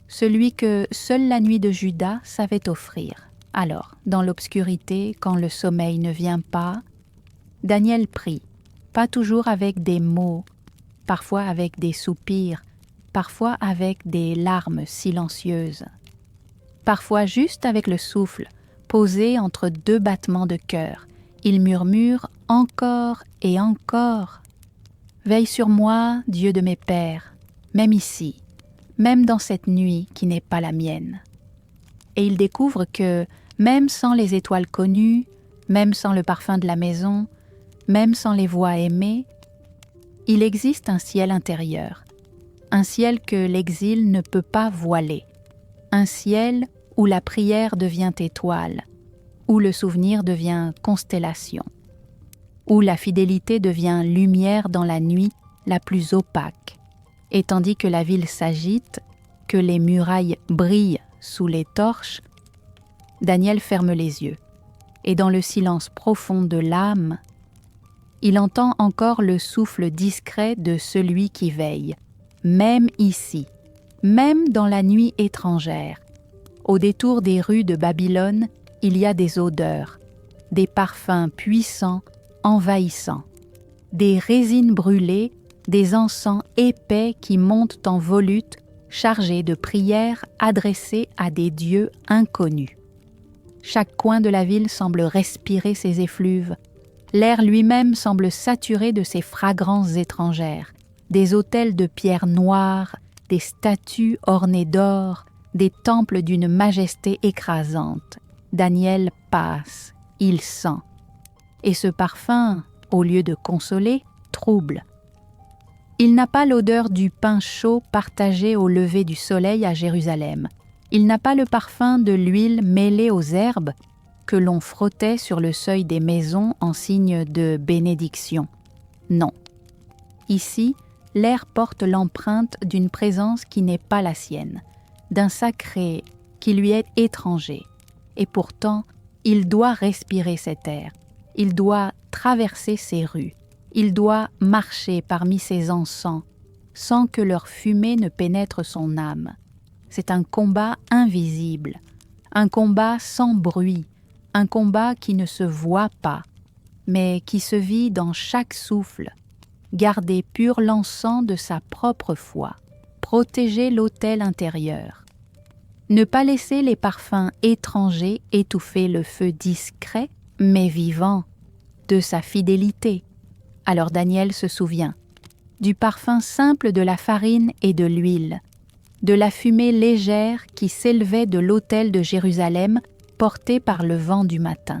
S1: Celui que seule la nuit de Juda savait offrir. Alors, dans l'obscurité, quand le sommeil ne vient pas, Daniel prie, pas toujours avec des mots, parfois avec des soupirs, parfois avec des larmes silencieuses, parfois juste avec le souffle, posé entre deux battements de cœur. Il murmure encore et encore. Veille sur moi, Dieu de mes pères, même ici, même dans cette nuit qui n'est pas la mienne. Et il découvre que, même sans les étoiles connues, même sans le parfum de la maison, même sans les voix aimées, il existe un ciel intérieur, un ciel que l'exil ne peut pas voiler, un ciel où la prière devient étoile, où le souvenir devient constellation, où la fidélité devient lumière dans la nuit la plus opaque, et tandis que la ville s'agite, que les murailles brillent sous les torches, Daniel ferme les yeux, et dans le silence profond de l'âme, il entend encore le souffle discret de celui qui veille, même ici, même dans la nuit étrangère. Au détour des rues de Babylone, il y a des odeurs, des parfums puissants, envahissants, des résines brûlées, des encens épais qui montent en volutes, chargés de prières adressées à des dieux inconnus. Chaque coin de la ville semble respirer ces effluves. L'air lui-même semble saturé de ces fragrances étrangères. Des autels de pierre noire, des statues ornées d'or, des temples d'une majesté écrasante. Daniel passe, il sent. Et ce parfum, au lieu de consoler, trouble. Il n'a pas l'odeur du pain chaud partagé au lever du soleil à Jérusalem. Il n'a pas le parfum de l'huile mêlée aux herbes que l'on frottait sur le seuil des maisons en signe de bénédiction. Non. Ici, l'air porte l'empreinte d'une présence qui n'est pas la sienne, d'un sacré qui lui est étranger. Et pourtant, il doit respirer cet air. Il doit traverser ces rues. Il doit marcher parmi ces encens sans que leur fumée ne pénètre son âme. C'est un combat invisible, un combat sans bruit, un combat qui ne se voit pas, mais qui se vit dans chaque souffle. Garder pur l'encens de sa propre foi, protéger l'autel intérieur. Ne pas laisser les parfums étrangers étouffer le feu discret, mais vivant, de sa fidélité. Alors Daniel se souvient du parfum simple de la farine et de l'huile, de la fumée légère qui s'élevait de l'autel de Jérusalem porté par le vent du matin,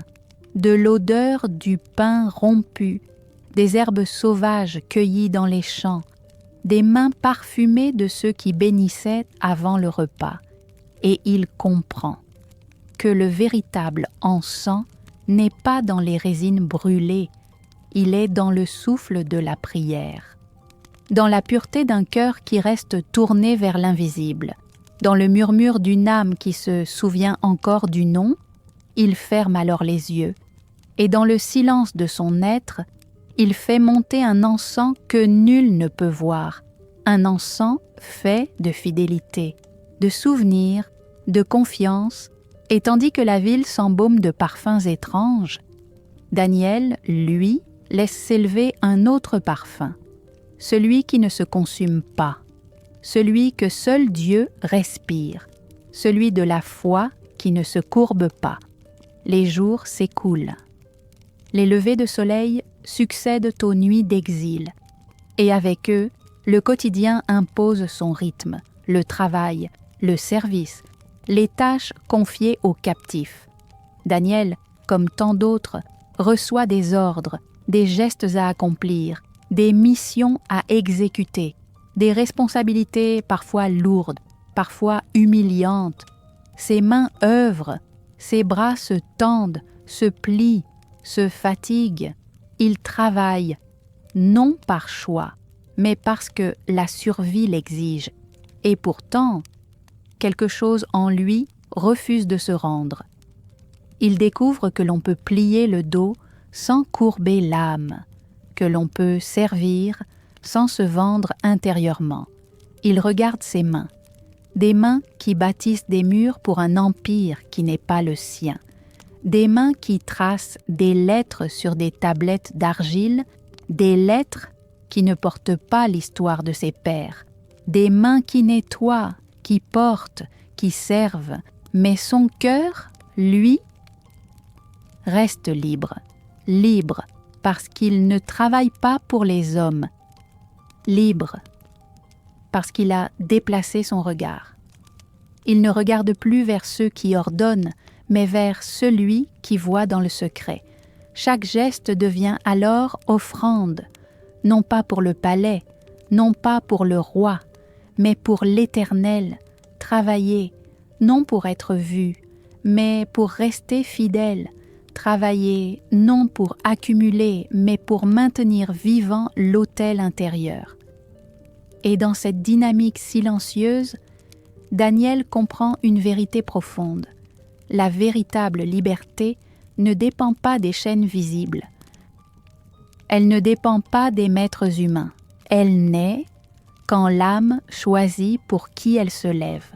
S1: de l'odeur du pain rompu, des herbes sauvages cueillies dans les champs, des mains parfumées de ceux qui bénissaient avant le repas. Et il comprend que le véritable encens n'est pas dans les résines brûlées, il est dans le souffle de la prière, dans la pureté d'un cœur qui reste tourné vers l'invisible, dans le murmure d'une âme qui se souvient encore du nom, il ferme alors les yeux, et dans le silence de son être, il fait monter un encens que nul ne peut voir, un encens fait de fidélité, de souvenirs, de confiance, et tandis que la ville s'embaume de parfums étranges, Daniel, lui, laisse s'élever un autre parfum, celui qui ne se consume pas, celui que seul Dieu respire, celui de la foi qui ne se courbe pas. Les jours s'écoulent. Les levées de soleil succèdent aux nuits d'exil, et avec eux, le quotidien impose son rythme, le travail, le service, les tâches confiées aux captifs. Daniel, comme tant d'autres, reçoit des ordres, des gestes à accomplir, des missions à exécuter, des responsabilités parfois lourdes, parfois humiliantes. Ses mains œuvrent, ses bras se tendent, se plient, se fatiguent. Il travaille, non par choix, mais parce que la survie l'exige. Et pourtant, quelque chose en lui refuse de se rendre. Il découvre que l'on peut plier le dos sans courber l'âme, que l'on peut servir sans se vendre intérieurement. Il regarde ses mains, des mains qui bâtissent des murs pour un empire qui n'est pas le sien, des mains qui tracent des lettres sur des tablettes d'argile, des lettres qui ne portent pas l'histoire de ses pères, des mains qui nettoient, qui portent, qui servent, mais son cœur, lui, reste libre, libre parce qu'il ne travaille pas pour les hommes, libre parce qu'il a déplacé son regard. Il ne regarde plus vers ceux qui ordonnent, mais vers celui qui voit dans le secret. Chaque geste devient alors offrande, non pas pour le palais, non pas pour le roi, mais pour l'Éternel, travailler, non pour être vu, mais pour rester fidèle, travailler non pour accumuler, mais pour maintenir vivant l'autel intérieur. Et dans cette dynamique silencieuse, Daniel comprend une vérité profonde. La véritable liberté ne dépend pas des chaînes visibles. Elle ne dépend pas des maîtres humains. Elle naît quand l'âme choisit pour qui elle se lève,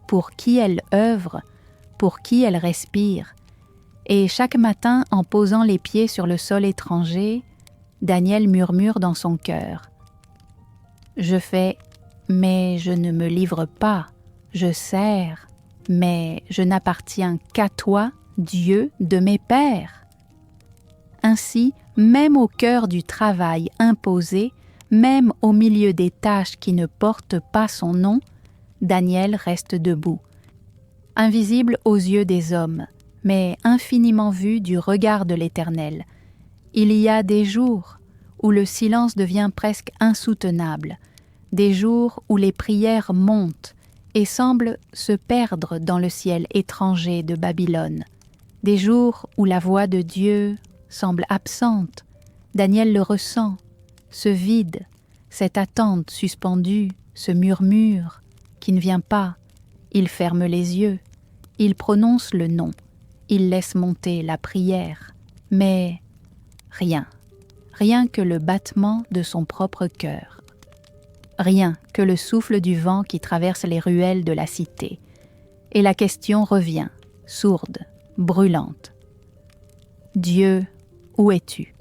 S1: pour qui elle œuvre, pour qui elle respire. Et chaque matin, en posant les pieds sur le sol étranger, Daniel murmure dans son cœur. « Je fais, mais je ne me livre pas. Je sers, mais je n'appartiens qu'à toi, Dieu de mes pères. » Ainsi, même au cœur du travail imposé, même au milieu des tâches qui ne portent pas son nom, Daniel reste debout, invisible aux yeux des hommes, mais infiniment vu du regard de l'Éternel. Il y a des jours où le silence devient presque insoutenable, des jours où les prières montent et semblent se perdre dans le ciel étranger de Babylone, des jours où la voix de Dieu semble absente. Daniel le ressent, ce vide, cette attente suspendue, ce murmure qui ne vient pas. Il ferme les yeux, il prononce le nom, il laisse monter la prière, mais rien, rien que le battement de son propre cœur. Rien que le souffle du vent qui traverse les ruelles de la cité. Et la question revient, sourde, brûlante. « Dieu, où es-tu »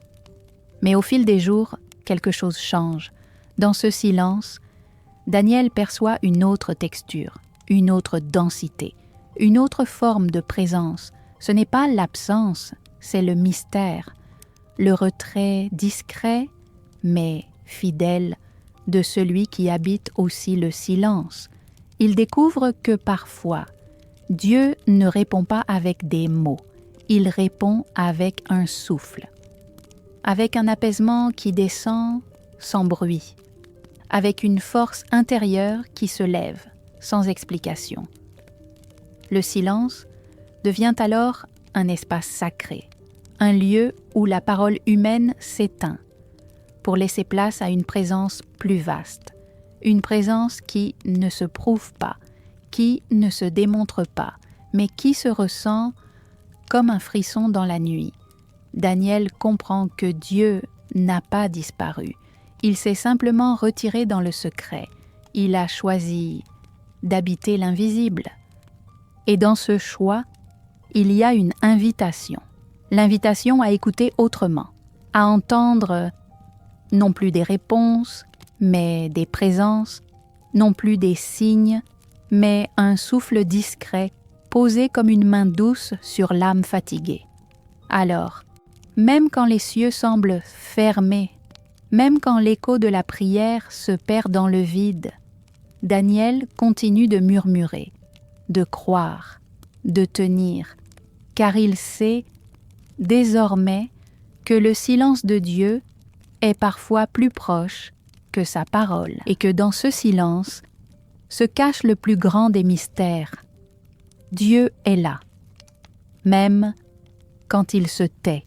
S1: Mais au fil des jours, quelque chose change. Dans ce silence, Daniel perçoit une autre texture, une autre densité, une autre forme de présence. Ce n'est pas l'absence, c'est le mystère, le retrait discret, mais fidèle, de celui qui habite aussi le silence. Il découvre que parfois, Dieu ne répond pas avec des mots, il répond avec un souffle, avec un apaisement qui descend sans bruit, avec une force intérieure qui se lève sans explication. Le silence devient alors un espace sacré, un lieu où la parole humaine s'éteint, pour laisser place à une présence plus vaste, une présence qui ne se prouve pas, qui ne se démontre pas, mais qui se ressent comme un frisson dans la nuit. Daniel comprend que Dieu n'a pas disparu, il s'est simplement retiré dans le secret, il a choisi d'habiter l'invisible. Et dans ce choix, il y a une invitation, l'invitation à écouter autrement, à entendre non plus des réponses, mais des présences, non plus des signes, mais un souffle discret posée comme une main douce sur l'âme fatiguée. Alors, même quand les cieux semblent fermés, même quand l'écho de la prière se perd dans le vide, Daniel continue de murmurer, de croire, de tenir, car il sait désormais que le silence de Dieu est parfois plus proche que sa parole, et que dans ce silence se cache le plus grand des mystères. Dieu est là, même quand il se tait.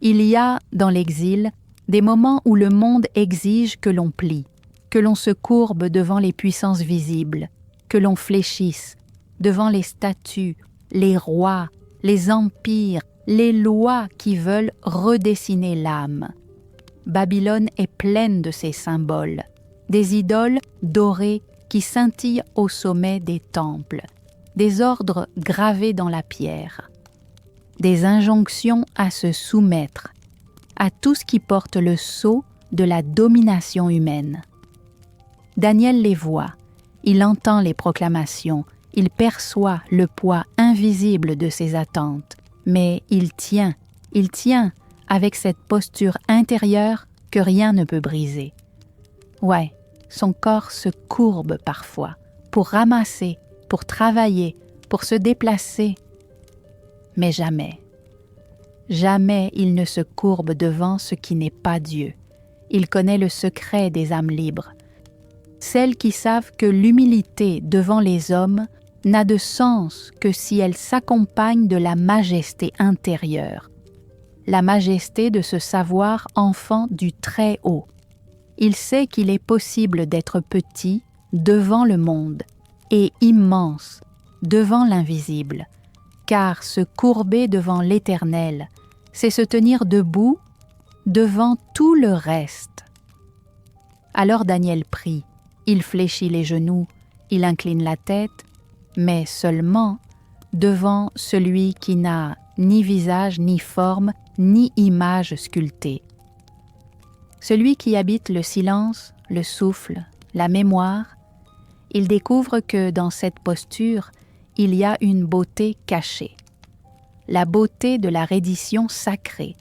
S1: Il y a, dans l'exil, des moments où le monde exige que l'on plie, que l'on se courbe devant les puissances visibles, que l'on fléchisse devant les statues, les rois, les empires, les lois qui veulent redessiner l'âme. Babylone est pleine de ces symboles, des idoles dorées qui scintillent au sommet des temples, des ordres gravés dans la pierre, des injonctions à se soumettre à tout ce qui porte le sceau de la domination humaine. Daniel les voit, il entend les proclamations, il perçoit le poids invisible de ses attentes, mais il tient avec cette posture intérieure que rien ne peut briser. Ouais, son corps se courbe parfois pour ramasser, pour travailler, pour se déplacer, mais jamais il ne se courbe devant ce qui n'est pas Dieu. Il connaît le secret des âmes libres, celles qui savent que l'humilité devant les hommes n'a de sens que si elle s'accompagne de la majesté intérieure, la majesté de se savoir enfant du Très-Haut. Il sait qu'il est possible d'être petit devant le monde et immense devant l'invisible, car se courber devant l'Éternel, c'est se tenir debout devant tout le reste. Alors Daniel prie, il fléchit les genoux, il incline la tête, mais seulement devant celui qui n'a ni visage, ni forme, ni image sculptée. Celui qui habite le silence, le souffle, la mémoire, il découvre que dans cette posture, il y a une beauté cachée. La beauté de la reddition sacrée,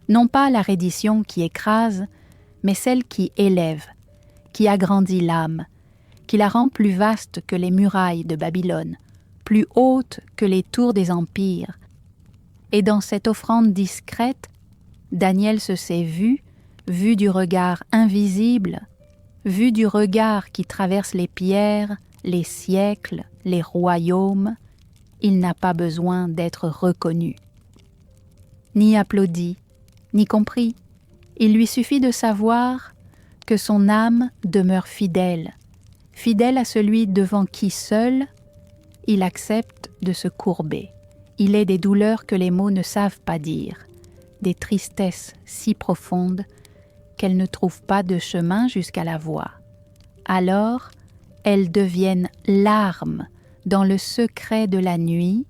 S1: non pas la reddition qui écrase, mais celle qui élève, qui agrandit l'âme, qui la rend plus vaste que les murailles de Babylone, plus haute que les tours des empires. Et dans cette offrande discrète, Daniel se sait vu du regard invisible, vu du regard qui traverse les pierres, les siècles, les royaumes. Il n'a pas besoin d'être reconnu, ni applaudi, ni compris. Il lui suffit de savoir que son âme demeure fidèle à celui devant qui seul il accepte de se courber. Il est des douleurs que les mots ne savent pas dire, des tristesses si profondes qu'elles ne trouvent pas de chemin jusqu'à la voix. Alors, elles deviennent larmes dans le secret de la nuit,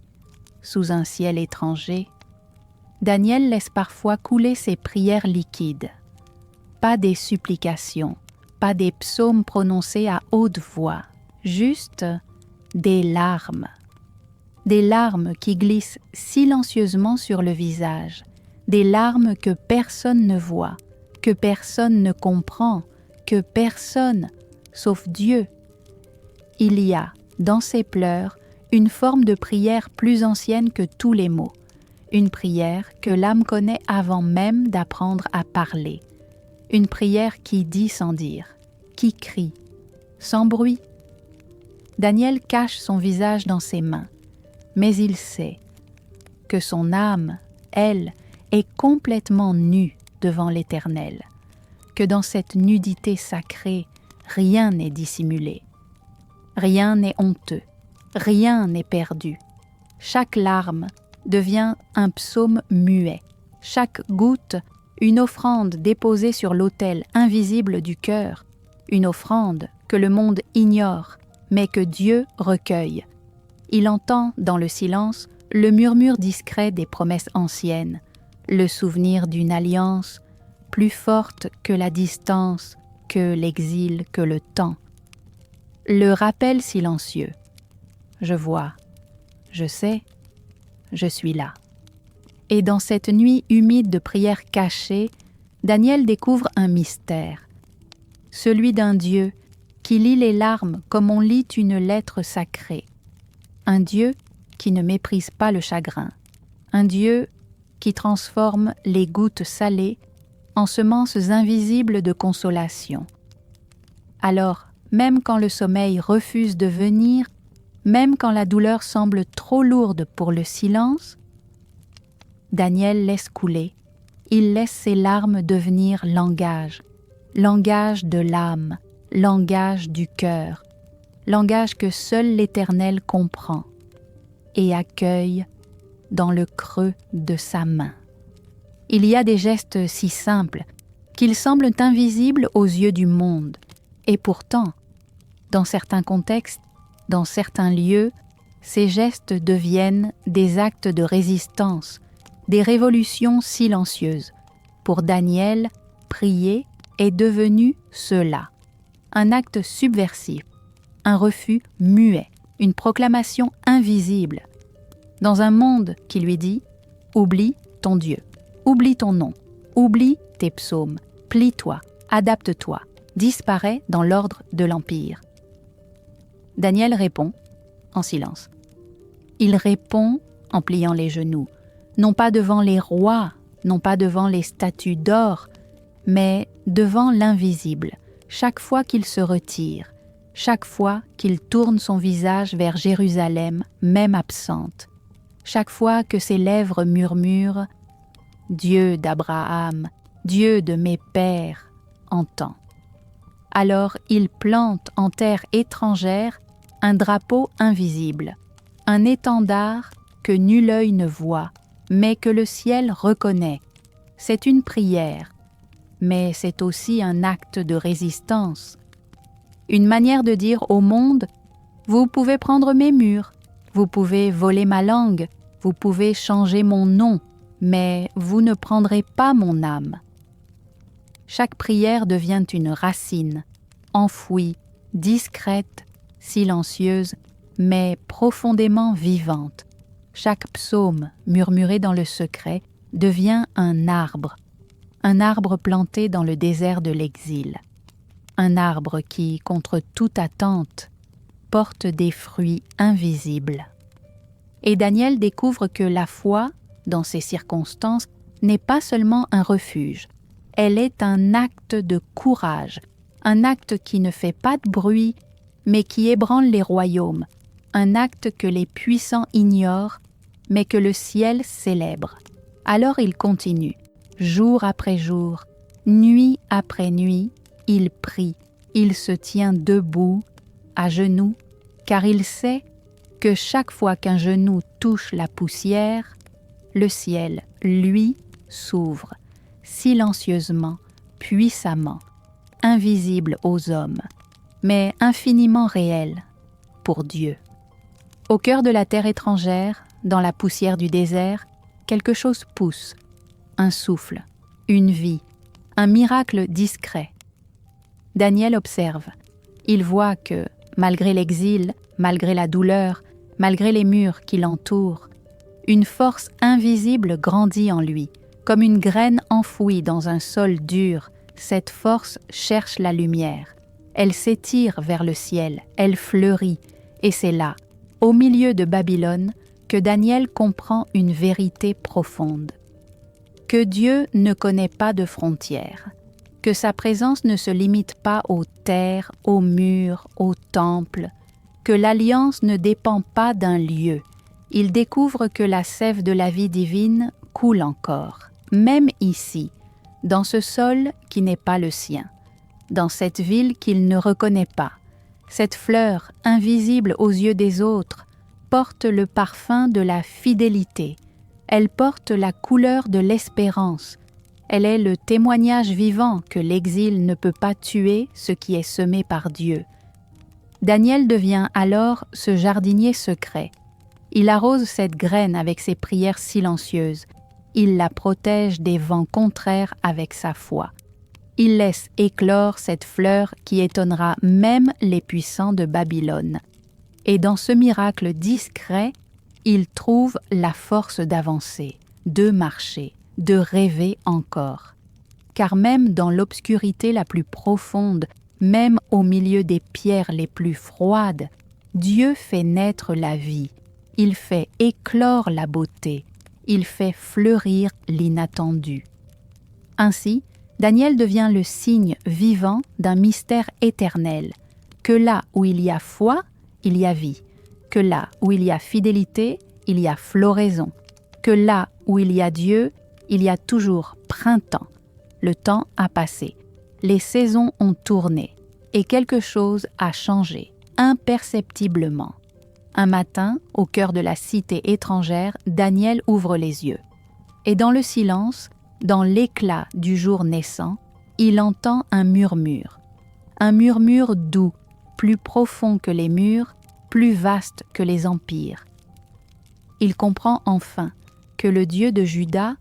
S1: sous un ciel étranger. Daniel laisse parfois couler ses prières liquides. Pas des supplications, pas des psaumes prononcés à haute voix, juste des larmes. Des larmes qui glissent silencieusement sur le visage, des larmes que personne ne voit, que personne ne comprend, que personne, sauf Dieu. Il y a, dans ces pleurs, une forme de prière plus ancienne que tous les mots, une prière que l'âme connaît avant même d'apprendre à parler, une prière qui dit sans dire, qui crie, sans bruit. Daniel cache son visage dans ses mains, mais il sait que son âme, elle, est complètement nue devant l'Éternel, que dans cette nudité sacrée, rien n'est dissimulé, rien n'est honteux, rien n'est perdu. Chaque larme devient un psaume muet, chaque goutte une offrande déposée sur l'autel invisible du cœur, une offrande que le monde ignore, mais que Dieu recueille. Il entend dans le silence le murmure discret des promesses anciennes, le souvenir d'une alliance plus forte que la distance, que l'exil, que le temps. Le rappel silencieux. Je vois, je sais, je suis là. » Et dans cette nuit humide de prières cachées, Daniel découvre un mystère, celui d'un Dieu qui lit les larmes comme on lit une lettre sacrée, un Dieu qui ne méprise pas le chagrin, un Dieu qui transforme les gouttes salées en semences invisibles de consolation. Alors, même quand le sommeil refuse de venir, même quand la douleur semble trop lourde pour le silence, Daniel laisse couler, il laisse ses larmes devenir langage, langage de l'âme, langage du cœur, langage que seul l'Éternel comprend et accueille dans le creux de sa main. Il y a des gestes si simples qu'ils semblent invisibles aux yeux du monde, et pourtant, dans certains contextes, dans certains lieux, ces gestes deviennent des actes de résistance, des révolutions silencieuses. Pour Daniel, prier est devenu cela, un acte subversif, un refus muet, une proclamation invisible, dans un monde qui lui dit « Oublie ton Dieu, oublie ton nom, oublie tes psaumes, plie-toi, adapte-toi, disparais dans l'ordre de l'Empire. » Daniel répond en silence. Il répond en pliant les genoux, non pas devant les rois, non pas devant les statues d'or, mais devant l'invisible, chaque fois qu'il se retire, chaque fois qu'il tourne son visage vers Jérusalem, même absente, chaque fois que ses lèvres murmurent « Dieu d'Abraham, Dieu de mes pères, entends ». Alors il plante en terre étrangère un drapeau invisible, un étendard que nul œil ne voit, mais que le ciel reconnaît. C'est une prière, mais c'est aussi un acte de résistance. Une manière de dire au monde « Vous pouvez prendre mes murs, vous pouvez voler ma langue, vous pouvez changer mon nom, mais vous ne prendrez pas mon âme. » Chaque prière devient une racine, enfouie, discrète, silencieuse, mais profondément vivante. Chaque psaume murmuré dans le secret devient un arbre planté dans le désert de l'exil. Un arbre qui, contre toute attente, porte des fruits invisibles. Et Daniel découvre que la foi, dans ces circonstances, n'est pas seulement un refuge, elle est un acte de courage, un acte qui ne fait pas de bruit, mais qui ébranle les royaumes, un acte que les puissants ignorent, mais que le ciel célèbre. Alors il continue, jour après jour, nuit après nuit, il prie, il se tient debout, à genoux, car il sait que chaque fois qu'un genou touche la poussière, le ciel, lui, s'ouvre, silencieusement, puissamment, invisible aux hommes, mais infiniment réel pour Dieu. Au cœur de la terre étrangère, dans la poussière du désert, quelque chose pousse, un souffle, une vie, un miracle discret. Daniel observe. Il voit que, malgré l'exil, malgré la douleur, malgré les murs qui l'entourent, une force invisible grandit en lui. Comme une graine enfouie dans un sol dur, cette force cherche la lumière. Elle s'étire vers le ciel, elle fleurit, et c'est là, au milieu de Babylone, que Daniel comprend une vérité profonde. Que Dieu ne connaît pas de frontières, que sa présence ne se limite pas aux terres, aux murs, aux temples, que l'alliance ne dépend pas d'un lieu. Il découvre que la sève de la vie divine coule encore, même ici, dans ce sol qui n'est pas le sien, dans cette ville qu'il ne reconnaît pas. Cette fleur, invisible aux yeux des autres, porte le parfum de la fidélité. Elle porte la couleur de l'espérance. Elle est le témoignage vivant que l'exil ne peut pas tuer ce qui est semé par Dieu. Daniel devient alors ce jardinier secret. Il arrose cette graine avec ses prières silencieuses. Il la protège des vents contraires avec sa foi. Il laisse éclore cette fleur qui étonnera même les puissants de Babylone. Et dans ce miracle discret, il trouve la force d'avancer, de marcher, de rêver encore. Car même dans l'obscurité la plus profonde, même au milieu des pierres les plus froides, Dieu fait naître la vie, il fait éclore la beauté, il fait fleurir l'inattendu. Ainsi, Daniel devient le signe vivant d'un mystère éternel, que là où il y a foi, il y a vie, que là où il y a fidélité, il y a floraison, que là où il y a Dieu, il y a toujours printemps. Le temps a passé, les saisons ont tourné, et quelque chose a changé, imperceptiblement. Un matin, au cœur de la cité étrangère, Daniel ouvre les yeux. Et dans le silence, dans l'éclat du jour naissant, il entend un murmure doux, plus profond que les murs, plus vaste que les empires. Il comprend enfin que le Dieu de Juda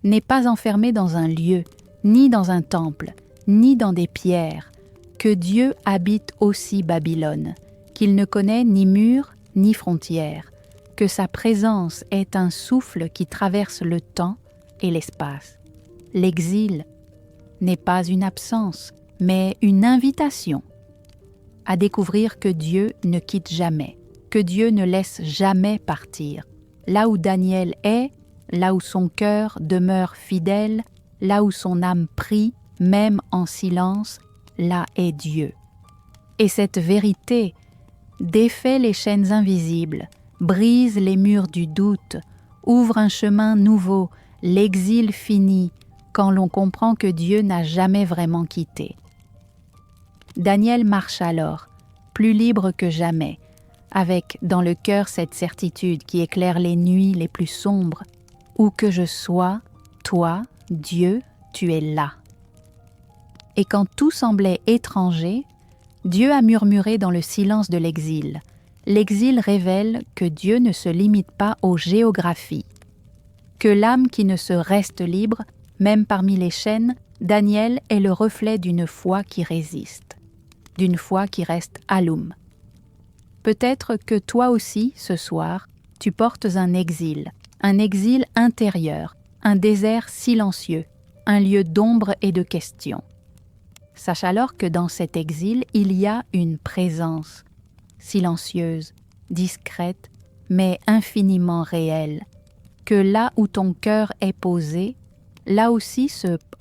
S1: n'est pas enfermé dans un lieu, ni dans un temple, ni dans des pierres, que Dieu habite aussi Babylone, qu'il ne connaît ni murs ni frontières, que sa présence est un souffle qui traverse le temps et l'espace. L'exil n'est pas une absence, mais une invitation à découvrir que Dieu ne quitte jamais, que Dieu ne laisse jamais partir. Là où Daniel est, là où son cœur demeure fidèle, là où son âme prie, même en silence, là est Dieu. Et cette vérité défait les chaînes invisibles, brise les murs du doute, ouvre un chemin nouveau, l'exil fini, quand l'on comprend que Dieu n'a jamais vraiment quitté. Daniel marche alors, plus libre que jamais, avec dans le cœur cette certitude qui éclaire les nuits les plus sombres, où que je sois, toi, Dieu, tu es là. Et quand tout semblait étranger, Dieu a murmuré dans le silence de l'exil. L'exil révèle que Dieu ne se limite pas aux géographies, que l'âme qui ne se reste libre, même parmi les chaînes, Daniel est le reflet d'une foi qui résiste, d'une foi qui reste alum. Peut-être que toi aussi, ce soir, tu portes un exil intérieur, un désert silencieux, un lieu d'ombre et de questions. Sache alors que dans cet exil, il y a une présence, silencieuse, discrète, mais infiniment réelle, que là où ton cœur est posé, là aussi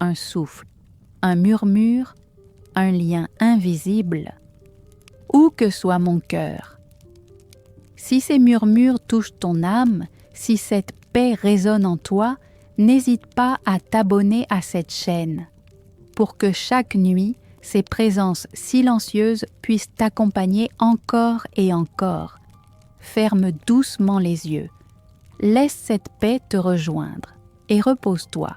S1: un souffle, un murmure, un lien invisible, où que soit mon cœur. Si ces murmures touchent ton âme, si cette paix résonne en toi, n'hésite pas à t'abonner à cette chaîne, pour que chaque nuit, ces présences silencieuses puissent t'accompagner encore et encore. Ferme doucement les yeux, laisse cette paix te rejoindre et repose-toi.